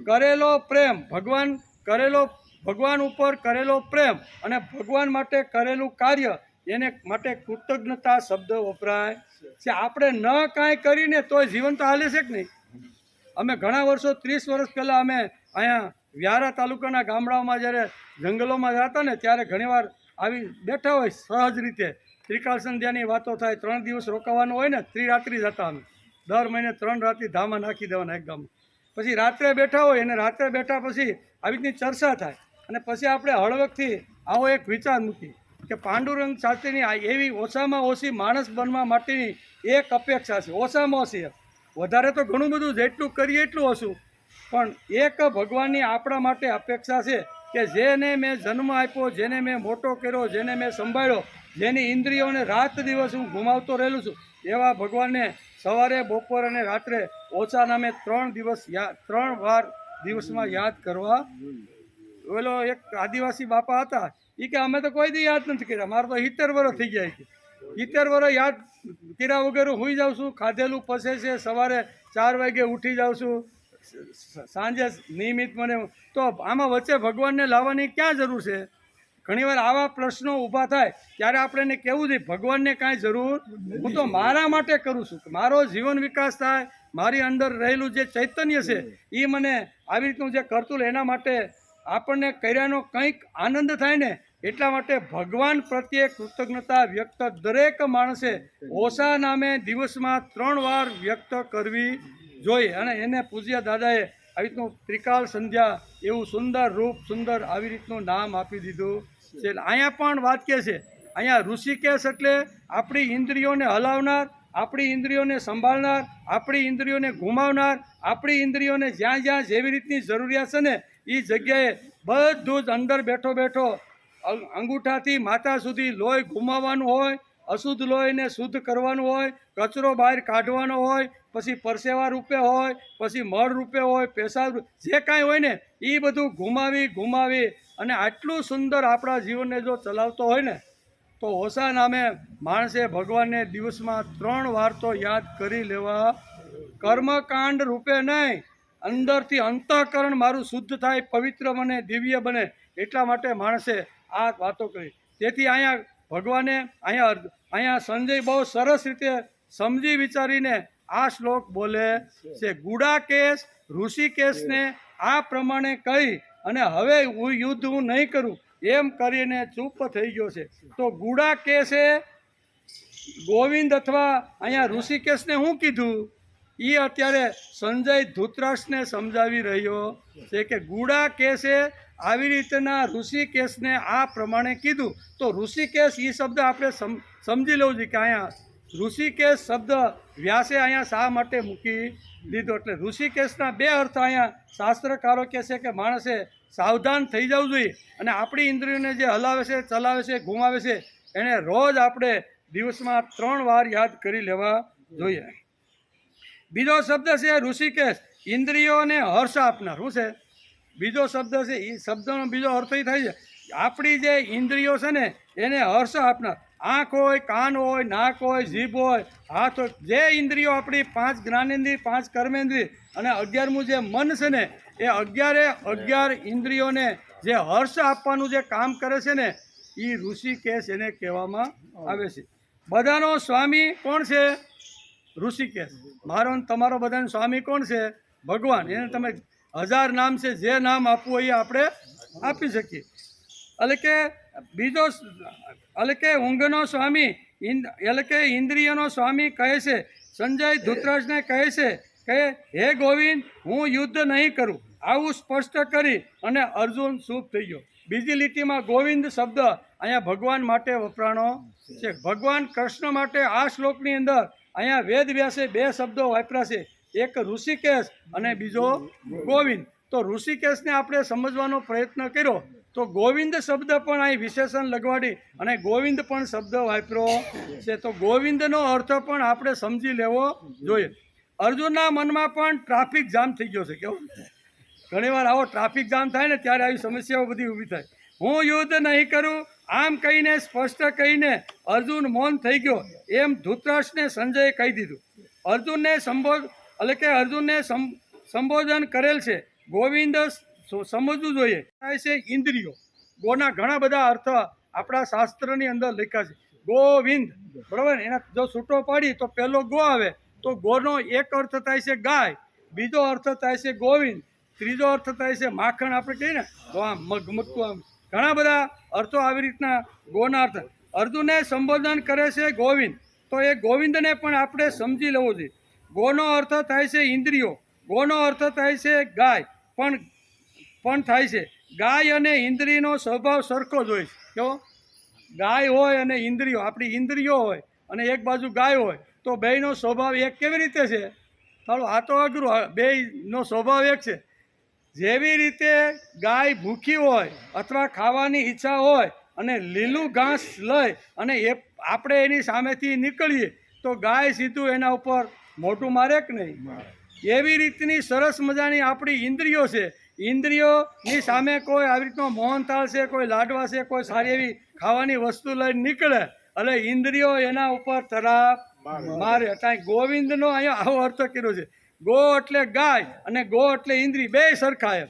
કરેલો પ્રેમ ભગવાન ઉપર કરેલો પ્રેમ અને ભગવાન માટે કરેલું કાર્ય, એને માટે કૃતજ્ઞતા શબ્દ વપરાય છે. આપણે ન કાંઈ કરીને તોય જીવન તો હાલે છે કે નહીં? અમે ઘણા વર્ષો 30 વર્ષ પહેલાં અમે અહીંયા વ્યારા તાલુકાના ગામડાઓમાં જ્યારે જંગલોમાં જતા ને, ત્યારે ઘણીવાર આવી બેઠા હોય સહજ રીતે ત્રિકાળ સંધ્યાની વાતો થાય. 3 દિવસ રોકાવાનું હોય ને, ત્રિરાત્રિ જતા અમે દર મહિને 3 રાત્રિ ધામા નાખી દેવાના એક ગામમાં. પછી રાત્રે બેઠા હોય અને રાત્રે બેઠા પછી આવી રીતની ચર્ચા થાય અને પછી આપણે હળવકથી આવો એક વિચાર મૂકી કે પાંડુરંગ શાસ્ત્રીની એવી ઓછામાં ઓછી માણસ બનવા માટેની એક અપેક્ષા છે. ઓછામાં ઓછી, વધારે તો ઘણું બધું જેટલું કરીએ એટલું ઓછું, પણ એક ભગવાનની આપણા માટે અપેક્ષા છે કે જેને મેં જન્મ આપ્યો, જેને મેં મોટો કર્યો, જેને મેં સંભાળ્યો, જેની ઇન્દ્રિયોને રાત દિવસ હું ગુમાવતો રહેલું છું, એવા ભગવાનને સવારે, બપોર અને રાત્રે ઓછા નામે 3 વાર દિવસમાં યાદ કરવા. ઓલો એક આદિવાસી બાપા હતા, એ કે અમે તો કોઈ દી યાદ નથી કર્યા, મારે તો 70 વર્ષ થઈ ગયા. 70 વર્ષ યાદ કર્યા વગર હોઈ જાઉં છું, ખાધેલું પસે છે, સવારે 4 વાગે ઉઠી જાઉં છું, સાંજે નિયમિત મને. તો આમાં વચ્ચે ભગવાનને લાવવાની ક્યાં જરૂર છે? ઘણીવાર આવા પ્રશ્નો ઊભા થાય ત્યારે આપણે એને કહેવું જોઈએ, ભગવાનને કાંઈ જરૂર, હું તો મારા માટે કરું છું, મારો જીવન વિકાસ થાય, મારી અંદર રહેલું જે ચૈતન્ય છે એ મને આવી રીતનું જે કરતું એના માટે આપણને કર્યાનો કંઈક આનંદ થાય ને, એટલા માટે ભગવાન પ્રત્યે કૃતજ્ઞતા વ્યક્ત દરેક માણસે ઓછા નામે દિવસમાં 3 વાર વ્યક્ત કરવી જોઈએ. અને એને પૂજ્ય દાદાએ આવી રીતનું ત્રિકાળ સંધ્યા એવું સુંદર રૂપ, સુંદર આવી રીતનું નામ આપી દીધું છે. અહીંયા પણ વાત કહે છે, અહીંયા ઋષિકેશ એટલે આપણી ઇન્દ્રિયોને હલાવનાર, આપણી ઇન્દ્રિયોને સંભાળનાર, આપણી ઇન્દ્રિયોને ગુમાવનાર, આપણી ઇન્દ્રિયોને જ્યાં જ્યાં જેવી રીતની જરૂરિયાત છે ને એ જગ્યાએ બધું જ અંદર બેઠો અંગૂઠાથી માથા સુધી લોહી ગુમાવવાનું હોય, અશુદ્ધ લોહીને શુદ્ધ કરવાનું હોય, કચરો બહાર કાઢવાનો હોય, પછી પરસેવા રૂપે હોય, પછી મળ રૂપે હોય, પેશાબ જે કાંઈ હોય ને એ બધું ગુમાવી અને આટલું સુંદર આપણા જીવનને જો ચલાવતો હોય ને, તો ઓછા નામે માણસે ભગવાનને દિવસમાં 3 વાર તો યાદ કરી લેવા. કર્મકાંડ રૂપે નહીં, અંદરથી અંતઃકરણ મારું શુદ્ધ થાય, પવિત્ર બને, દિવ્ય બને, એટલા માટે માણસે આ વાતો કરી. તેથી અહીંયા ભગવાને અહીંયા સંજય બહુ સરસ રીતે સમજી વિચારીને આ શ્લોક બોલે છે. ગુડાકેશ ઋષિકેશને આ પ્રમાણે કહી અને હવે યુદ્ધ હું નહીં કરું એમ કરીને ચૂપ થઈ ગયો છે. તો ગુડાકેશે ગોવિંદ અથવા અહીંયા ઋષિકેશને શું કીધું એ અત્યારે સંજય ધૃતરાષ્ટ્રને સમજાવી રહ્યો છે કે ગુડાકેશે આવી રીતના ઋષિકેશને આ પ્રમાણે કીધું. તો ઋષિકેશ એ શબ્દ આપણે સમજી લેવું જોઈએ કે અહીંયા ઋષિકેશ શબ્દ વ્યાસે અહીંયા શા માટે મૂકી દીધો. એટલે ઋષિકેશના 2 અર્થ અહીંયા શાસ્ત્રકારો કહે છે કે માણસે સાવધાન થઈ જવું જોઈએ અને આપણી ઇન્દ્રિયોને જે હલાવે છે, ચલાવે છે, ગુમાવે છે, એને રોજ આપણે દિવસમાં 3 વાર યાદ કરી લેવા જોઈએ. બીજો શબ્દ છે ઋષિકેશ, ઇન્દ્રિયોને હર્ષ આપનાર. શું છે બીજો શબ્દ છે? એ શબ્દનો બીજો અર્થ એ થાય છે આપણી જે ઇન્દ્રિયો છે ને એને હર્ષ આપનાર. આંખ હોય, કાન હોય, નાક હોય, જીભ હોય, હાથ હોય, જે ઇન્દ્રિયો આપણી 5 જ્ઞાનેન્દ્રિય, 5 કર્મેન્દ્રિય અને 11મું જે મન છે ને, એ 11 ઇન્દ્રિયોને જે હર્ષ આપવાનું જે કામ કરે છે ને એ ઋષિકેશ એને કહેવામાં આવે છે. બધાનો સ્વામી કોણ છે? ઋષિકેશ. મારો તમારો બધાનો સ્વામી કોણ છે? ભગવાન. એને તમે 1000 નામ છે, જે નામ આપવું હોય એ આપણે આપી શકીએ. એટલે કે બીજો એટલે કે ઊંઘનો સ્વામી એટલે કે ઇન્દ્રિયનો સ્વામી કહે છે, સંજય ધૃતરાષ્ટ્રને કહે છે કે હે ગોવિંદ, હું યુદ્ધ નહીં કરું. આવું સ્પષ્ટ કરી અને અર્જુન ચૂપ થઈ ગયો. બીજી લીટીમાં ગોવિંદ શબ્દ અહીંયા ભગવાન માટે વપરાણો છે. ભગવાન કૃષ્ણ માટે આ શ્લોકની અંદર અહીંયા વેદ વ્યાસે 2 શબ્દો વાપર્યા છે, એક ઋષિકેશ અને બીજો ગોવિંદ. તો ઋષિકેશને આપણે સમજવાનો પ્રયત્ન કર્યો તો ગોવિંદ શબ્દ પણ અહીં વિશેષણ લગાડી અને ગોવિંદ પણ શબ્દ વાપર્યો છે. તો ગોવિંદનો અર્થ પણ આપણે સમજી લેવો જોઈએ. અર્જુનના મનમાં પણ ટ્રાફિક જામ થઈ ગયો છે. કેવું ઘણીવાર આવો ટ્રાફિક જામ થાય ને ત્યારે આવી સમસ્યાઓ બધી ઊભી થાય. હું યુદ્ધ નહીં કરું આમ કહીને સ્પષ્ટ કહીને અર્જુન મૌન થઈ ગયો. એમ ધૃતરાષ્ટ્રને સંજયે કહી દીધું. અર્જુનને સંબોધન કરેલ છે. ગોવિંદ સમજવું જોઈએ થાય છે ઇન્દ્રિયો. ગોના ઘણા બધા અર્થ આપણા શાસ્ત્રની અંદર લખ્યા છે. ગોવિંદ બરાબર, એના જો છૂટો પાડી તો પહેલો ગો આવે. તો ગોનો એક અર્થ થાય છે ગાય, બીજો અર્થ થાય છે ગોવિંદ, ત્રીજો અર્થ થાય છે માખણ. આપણે કહીએ ને તો આમ મગમગતું આમ ઘણા બધા અર્થો આવી રીતના ગોના અર્થ. અર્જુનને સંબોધન કરે છે ગોવિંદ, તો એ ગોવિંદને પણ આપણે સમજી લેવું જોઈએ. ગોનો અર્થ થાય છે ઇન્દ્રિયો, ગોનો અર્થ થાય છે ગાય પણ થાય છે. ગાય અને ઇન્દ્રિયનો સ્વભાવ સરખો જ હોય છે. કેવો? ગાય હોય અને ઇન્દ્રિયો, આપણી ઇન્દ્રિયો હોય અને એક બાજુ ગાય હોય તો બેયનો સ્વભાવ એક કેવી રીતે છે? ચાલો આ તો અઘરું. બેયનો સ્વભાવ એક છે. જેવી રીતે ગાય ભૂખી હોય અથવા ખાવાની ઈચ્છા હોય અને લીલું ઘાસ લઈ અને આપણે એની સામેથી નીકળીએ તો ગાય સીધું એના ઉપર મોઢું મારે કે નહીં? એવી રીતની સરસ મજાની આપણી ઇન્દ્રિયો છે. ઇન્દ્રિયોની સામે કોઈ આવી રીતનો મોહનથાળ છે, કોઈ લાડવા છે, કોઈ સારી એવી ખાવાની વસ્તુ લઈને નીકળે એટલે ઇન્દ્રિયો એના ઉપર તરાપ મારે. ત્યાં ગોવિંદનો અહીંયા આવો અર્થ કર્યો છે. ગો એટલે ગાય અને ગો એટલે ઇન્દ્રિય, બે સરખા એમ.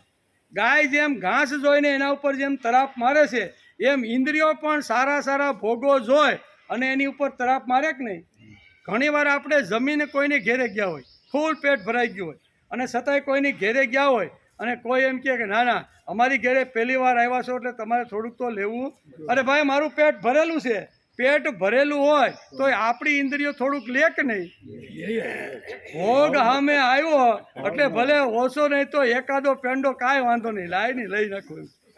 ગાય જેમ ઘાસ જોઈને એના ઉપર જેમ તરાપ મારે છે એમ ઇન્દ્રિયો પણ સારા સારા ભોગો જોઈ અને એની ઉપર તરાપ મારે કે નહીં? ઘણીવાર આપણે જમીને કોઈને ઘેરે ગયા હોય, ફૂલ પેટ ભરાઈ ગયું હોય અને છતાંય કોઈની ઘેરે ગયા હોય અને કોઈ એમ કહે કે ના ના અમારી ઘેરે પહેલી વાર આવ્યા છો એટલે તમારે થોડુંક તો લેવું. અરે ભાઈ, મારું પેટ ભરેલું છે. પેટ ભરેલું હોય તો આપણી ઇન્દ્રિયો થોડુંક લે કે નહીં? ભોગ સામે આવ્યો એટલે ભલે ઓછો નહીં તો એકાદો પેંડો કાંઈ વાંધો નહીં, લાય નહીં લઈ નાખો.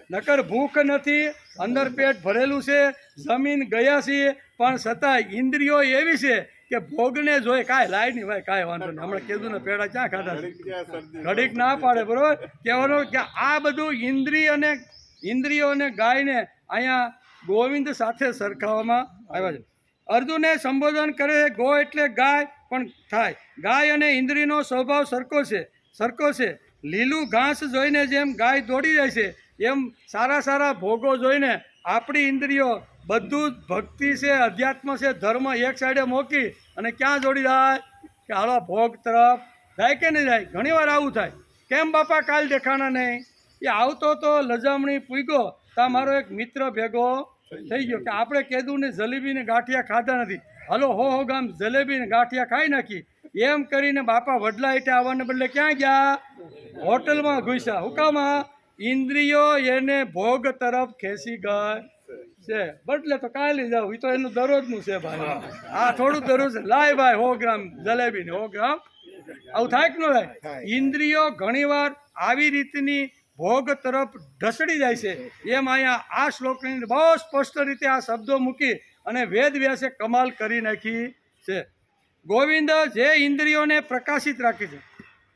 નકર ભૂખ નથી, અંદર પેટ ભરેલું છે, જમીન ગયા છીએ પણ છતાં ઇન્દ્રિયો એવી છે કે ભોગને જોઈ કાંઈ લાય નહીં ભાઈ, કાંઈ વાંધો નહીં, હમણાં કીધું ને પેડા ક્યાં ખાધા છે, ઘડીક ના પાડે. બરોબર કહેવાનું કે આ બધું ઇન્દ્રિયો અને ગાયને અહીંયા ગોવિંદ સાથે સરખાવવામાં આવ્યા છે. અર્જુને સંબોધન કરે ગો એટલે ગાય પણ થાય. ગાય અને ઇન્દ્રિયનો સ્વભાવ સરખો છે. લીલું ઘાસ જોઈને જેમ ગાય દોડી જાય છે એમ સારા સારા ભોગો જોઈને આપણી ઇન્દ્રિયો બધું જ ભક્તિ છે, અધ્યાત્મ છે, ધર્મ એક સાઈડે મૂકી અને ક્યાં જોડી જાય કે હાલો ભોગ તરફ જાય કે નહીં જાય? ઘણીવાર આવું થાય. કેમ બાપા કાલ દેખાણા નહીં? એ આવતો તો લજામણી પૂગ્યો તા મારો એક મિત્ર ભેગો થઈ ગયો કે આપણે કીધું ને જલેબી ને ગાંઠિયા ખાધા નથી, હલો હો ગામ જલેબી ને ગાંઠિયા ખાઈ નાખી. એમ કરીને બાપા વડલા હેઠે આવવાને બદલે ક્યાં ગયા? હોટલમાં ઘૂસ્યા. હુકામાં ઇન્દ્રિયો એને ભોગ તરફ ખેંચી ગઈ છે. બદલે તો કાલે જાવ, એ તો એનું દરરોજનું છે ભાઈ. આ થોડું દરરોજ લાય ભાઈ 100 ગ્રામ જલેબી ને 100 ગ્રામ. આવું થાય કે ન થાય? ઇન્દ્રિયો ઘણીવાર આવી રીતની ભોગ તરફ ઢસડી જાય છે. એમ અહીંયા આ શ્લોકની બહુ સ્પષ્ટ રીતે આ શબ્દો મૂકી અને વેદ વ્યાસે કમાલ કરી નાખી છે. ગોવિંદ જે ઇન્દ્રિયોને પ્રકાશિત રાખે છે.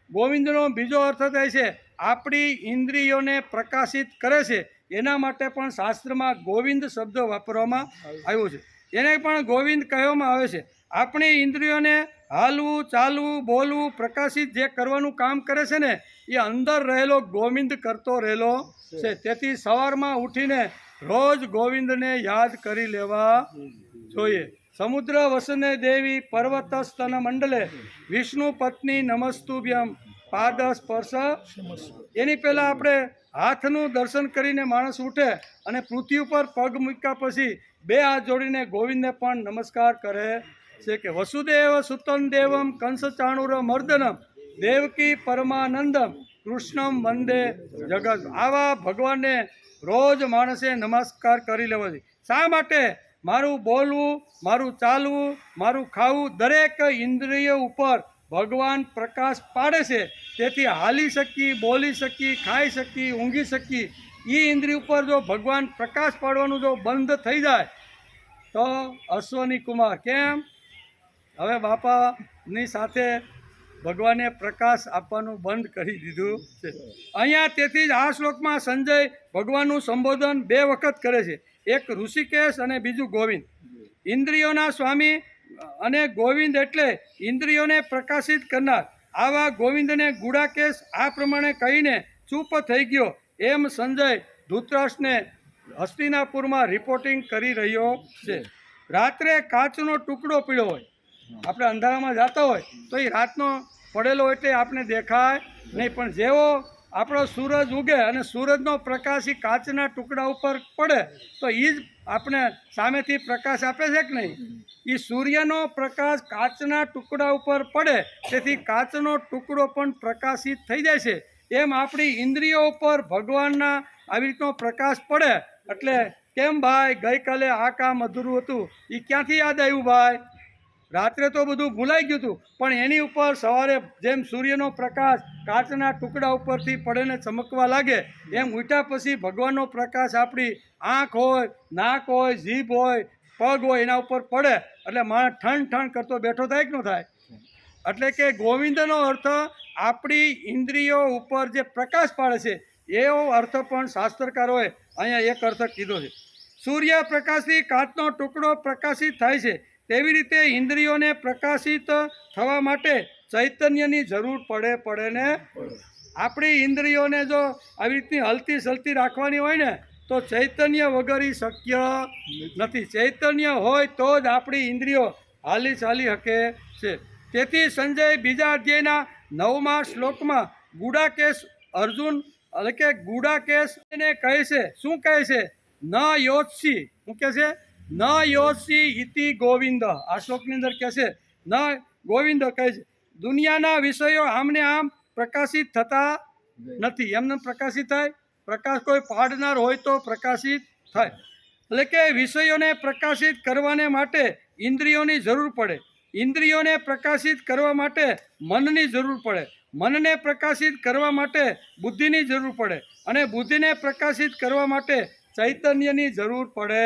ગોવિંદનો બીજો અર્થ થાય છે આપણી ઇન્દ્રિયોને પ્રકાશિત કરે છે. એના માટે પણ શાસ્ત્રમાં ગોવિંદ શબ્દ વાપરવામાં આવ્યો છે. એને પણ ગોવિંદ કહેવામાં આવે છે. આપણી ઇન્દ્રિયોને હાલવું, ચાલવું, બોલવું, પ્રકાશિત જે કરવાનું કામ કરે છે ને એ અંદર રહેલો ગોવિંદ કરતો રહેલો છે. તેથી સવારમાં ઉઠીને રોજ ગોવિંદને યાદ કરી લેવા જોઈએ. સમુદ્ર વસને દેવી પર્વત સ્તન મંડલે વિષ્ણુ પત્ની નમસ્તુભ્યમ પાદ સ્પર્શ. એની પહેલાં આપણે હાથનું દર્શન કરીને માણસ ઉઠે અને પૃથ્વી ઉપર પગ મૂક્યા પછી 2 હાથ જોડીને ગોવિંદને પણ નમસ્કાર કરે છે કે વસુદેવ સુતન દેવમ કંસ ચાણુર મર્દનમ દેવકી પરમાનંદમ કૃષ્ણમ વંદે જગત. આવા ભગવાનને રોજ માણસે નમસ્કાર કરી લેવો જોઈએ. શા માટે? મારું બોલવું, મારું ચાલવું, મારું ખાવું, દરેક ઇન્દ્રિય ઉપર ભગવાન પ્રકાશ પાડે છે. તેથી હાલી શકી, બોલી શકી, ખાઈ શકી, ઊંઘી શકી, એ ઇન્દ્રિય ઉપર જો ભગવાન પ્રકાશ પાડવાનું જો બંધ થઈ જાય તો અશ્વની કુમાર કેમ? હવે બાપાની સાથે ભગવાને પ્રકાશ આપવાનું બંધ કરી દીધું છે. અહીંયા તેથી જ આ શ્લોકમાં સંજય ભગવાનનું સંબોધન 2 વખત કરે છે. એક ઋષિકેશ અને બીજું ગોવિંદ. ઇન્દ્રિયોના સ્વામી અને ગોવિંદ એટલે ઇન્દ્રિયોને પ્રકાશિત કરનાર. આવા ગોવિંદને ગુડાકેશ આ પ્રમાણે કહીને ચૂપ થઈ ગયો. એમ સંજય ધૃતરાષ્ટ્રને હસ્તિનાપુરમાં રિપોર્ટિંગ કરી રહ્યો છે. રાત્રે કાચનો ટુકડો પીળો હોય, આપણે અંધારામાં જતા હોય તો એ રાતનો પડેલો એટલે આપણે દેખાય નહીં, પણ જેવો આપણો સૂરજ ઉગે અને સૂરજનો પ્રકાશ એ કાચના ટુકડા ઉપર પડે તો એ જ આપણે સામેથી પ્રકાશ આપે છે કે નહીં? એ સૂર્યનો પ્રકાશ કાચના ટુકડા ઉપર પડે તેથી કાચનો ટુકડો પણ પ્રકાશિત થઈ જાય છે. એમ આપણી ઇન્દ્રિયો ઉપર ભગવાનના આવી રીતનો પ્રકાશ પડે એટલે કેમ ભાઈ ગઈકાલે આ કામ અધૂરું હતું એ ક્યાંથી યાદ આવ્યું ભાઈ? રાત્રે તો બધું ભૂલાઈ ગયું હતું, પણ એની ઉપર સવારે જેમ સૂર્યનો પ્રકાશ કાચના ટુકડા ઉપરથી પડેને ચમકવા લાગે એમ ઉઠ્યા પછી ભગવાનનો પ્રકાશ આપણી આંખ હોય, નાક હોય, જીભ હોય, પગ હોય એના ઉપર પડે એટલે માણસ ઠણ ઠણ કરતો બેઠો થાય કે ન થાય? એટલે કે ગોવિંદનો અર્થ આપણી ઇન્દ્રિયો ઉપર જે પ્રકાશ પાડે છે એવો અર્થ પણ શાસ્ત્રકારોએ અહીંયા એક અર્થ કીધો છે. સૂર્ય પ્રકાશથી કાચનો ટુકડો પ્રકાશિત થાય છે તેવી રીતે ઇન્દ્રિયોને પ્રકાશિત થવા માટે ચૈતન્યની જરૂર પડે ને. આપણી ઇન્દ્રિયોને જો આવી રીતની હલતી સલતી રાખવાની હોય ને તો ચૈતન્ય વગર ઈ શક્ય નથી. ચૈતન્ય હોય તો જ આપણી ઇન્દ્રિયો હાલી ચાલી શકે છે. તેથી સંજય બીજા અધ્યાયના 9મા શ્લોકમાં ગુડાકેશ અર્જુન એટલે કે ગુડાકેશ એને કહે છે. શું કહે છે? ન યોત્સી. શું કહે છે? ન યોત્સી ઇતિ ગોવિંદ. આ શ્લોકની અંદર કહે છે ન ગોવિંદ કહે છે દુનિયાના વિષયો આમને આમ પ્રકાશિત થતા નથી. એમને પ્રકાશિત થાય? પ્રકાશ કોઈ પાડનાર હોય તો પ્રકાશિત થાય. એટલે કે વિષયોને પ્રકાશિત કરવાને માટે ઇન્દ્રિયોની જરૂર પડે. ઇન્દ્રિયોને પ્રકાશિત કરવા માટે મનની જરૂર પડે. મનને પ્રકાશિત કરવા માટે બુદ્ધિની જરૂર પડે અને બુદ્ધિને પ્રકાશિત કરવા માટે ચૈતન્યની જરૂર પડે.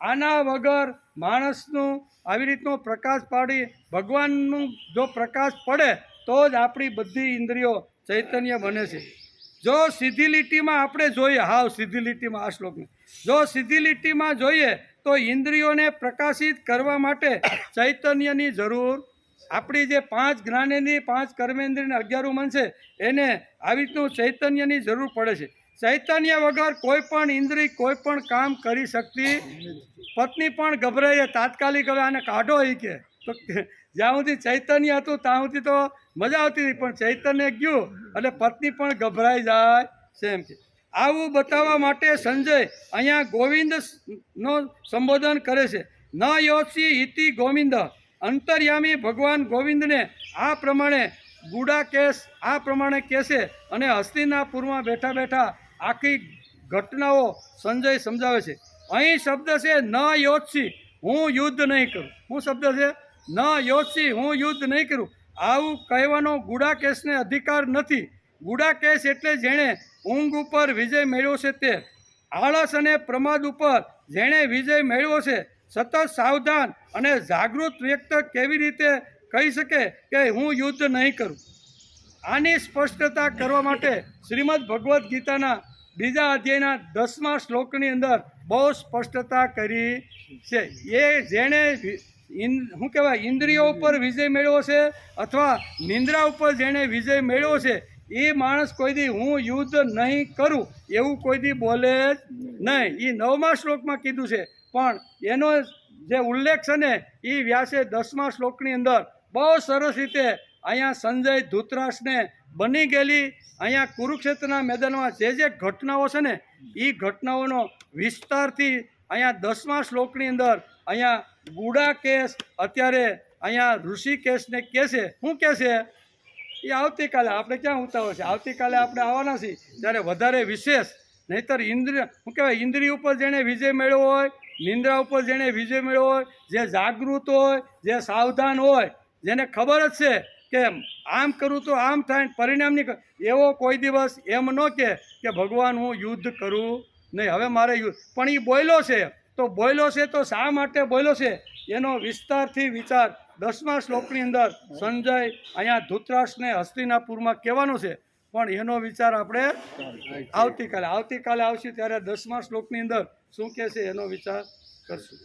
આના વગર માણસનું આવી રીતનો પ્રકાશ પાડી ભગવાનનું જો પ્રકાશ પડે તો જ આપણી બધી ઇન્દ્રિયો ચૈતન્ય બને છે. જો સીધી લીટીમાં આપણે જોઈએ, હાવ સીધી લીટીમાં આ શ્લોકને જો સીધી લીટીમાં જોઈએ તો ઇન્દ્રિયોને પ્રકાશિત કરવા માટે ચૈતન્યની જરૂર. આપણી જે 5 જ્ઞાનેન્દ્રિય, 5 કર્મેન્દ્રિય, 11 મન છે એને આવી રીતનું ચૈતન્યની જરૂર પડે છે. ચૈતન્ય વગર કોઈ પણ ઇન્દ્રિય કોઈ પણ કામ કરી શકતી. પત્ની પણ ગભરાઈ તાત્કાલિક હવે આને કાઢો એ કે તો જ્યાં સુધી ચૈતન્ય હતું ત્યાં સુધી તો મજા આવતી હતી, પણ ચૈતન્ય ગયું એટલે પત્ની પણ ગભરાઈ જાય છે એમ કે. આવું બતાવવા માટે સંજય અહીંયા ગોવિંદનો સંબોધન કરે છે. ન યોત્સી ઇતિ ગોવિંદ. અંતર્યામી ભગવાન ગોવિંદને આ પ્રમાણે ગુડાકેશ આ પ્રમાણે કહેશે અને હસ્તિનાપુરમાં બેઠા બેઠા આખી ઘટનાઓ સંજય સમજાવે છે. અહીં શબ્દ છે ન યોત્સી, હું યુદ્ધ નહીં કરું. શું શબ્દ છે? ન યોત્સી, હું યુદ્ધ નહીં કરું. આવું કહેવાનો ગુડાકેશને અધિકાર નથી. ગુડાકેશ એટલે જેણે ઊંઘ ઉપર વિજય મેળવ્યો છે તે. આળસ અને પ્રમાદ ઉપર જેણે વિજય મેળવ્યો છે. સતત સાવધાન અને જાગૃત વ્યક્ત કેવી રીતે કહી શકે કે હું યુદ્ધ નહીં કરું? આની સ્પષ્ટતા કરવા માટે શ્રીમદ ભગવદ્ ગીતાના બીજા અધ્યાયના 10મા શ્લોકની અંદર બહુ સ્પષ્ટતા કરી છે. એ જેણે શું કહેવાય ઇન્દ્રિયો ઉપર વિજય મેળવ્યો છે અથવા નિંદ્રા ઉપર જેણે વિજય મેળવ્યો છે એ માણસ કોઈ દી હું યુદ્ધ નહીં કરું એવું કોઈ દી બોલે જ નહીં. એ 9મા શ્લોકમાં કીધું છે, પણ એનો જે ઉલ્લેખ છે ને એ વ્યાસે 10મા શ્લોકની અંદર બહુ સરસ રીતે અહીંયા સંજય ધૃતરાષ્ટ્રને બની ગયેલી અહીંયા કુરુક્ષેત્રના મેદાનમાં જે ઘટનાઓ છે ને એ ઘટનાઓનો વિસ્તારથી અહીંયા 10મા શ્લોકની અંદર અહીંયા ગુડાકેશ અત્યારે અહીંયા ઋષિકેશને કહે છે. શું કહે છે? એ આવતીકાલે આપણે ક્યાં ઉતાવળ છે, આવતીકાલે આપણે આવવાના છીએ ત્યારે વધારે વિશેષ. નહીંતર ઇન્દ્રિય શું કહેવાય, ઇન્દ્રિય ઉપર જેણે વિજય મેળવ્યો હોય, નિંદ્રા ઉપર જેણે વિજય મેળવ્યો હોય, જે જાગૃત હોય, જે સાવધાન હોય, જેને ખબર જ છે કે આમ કરું તો આમ થાય, પરિણામ નહીં કરે, એવો કોઈ દિવસ એમ ન કે ભગવાન હું યુદ્ધ કરું નહીં, હવે મારે યુદ્ધ. પણ એ બોલ્યો છે તો બોલ્યો છે તો શા માટે બોલ્યો છે એનો વિસ્તારથી વિચાર 10મા શ્લોકની અંદર સંજય અહીંયા ધૃતરાષ્ટ્રને હસ્તિનાપુરમાં કહેવાનો છે. પણ એનો વિચાર આપણે આવતીકાલે આવશે ત્યારે 10મા શ્લોકની અંદર શું કહે છે એનો વિચાર કરશું.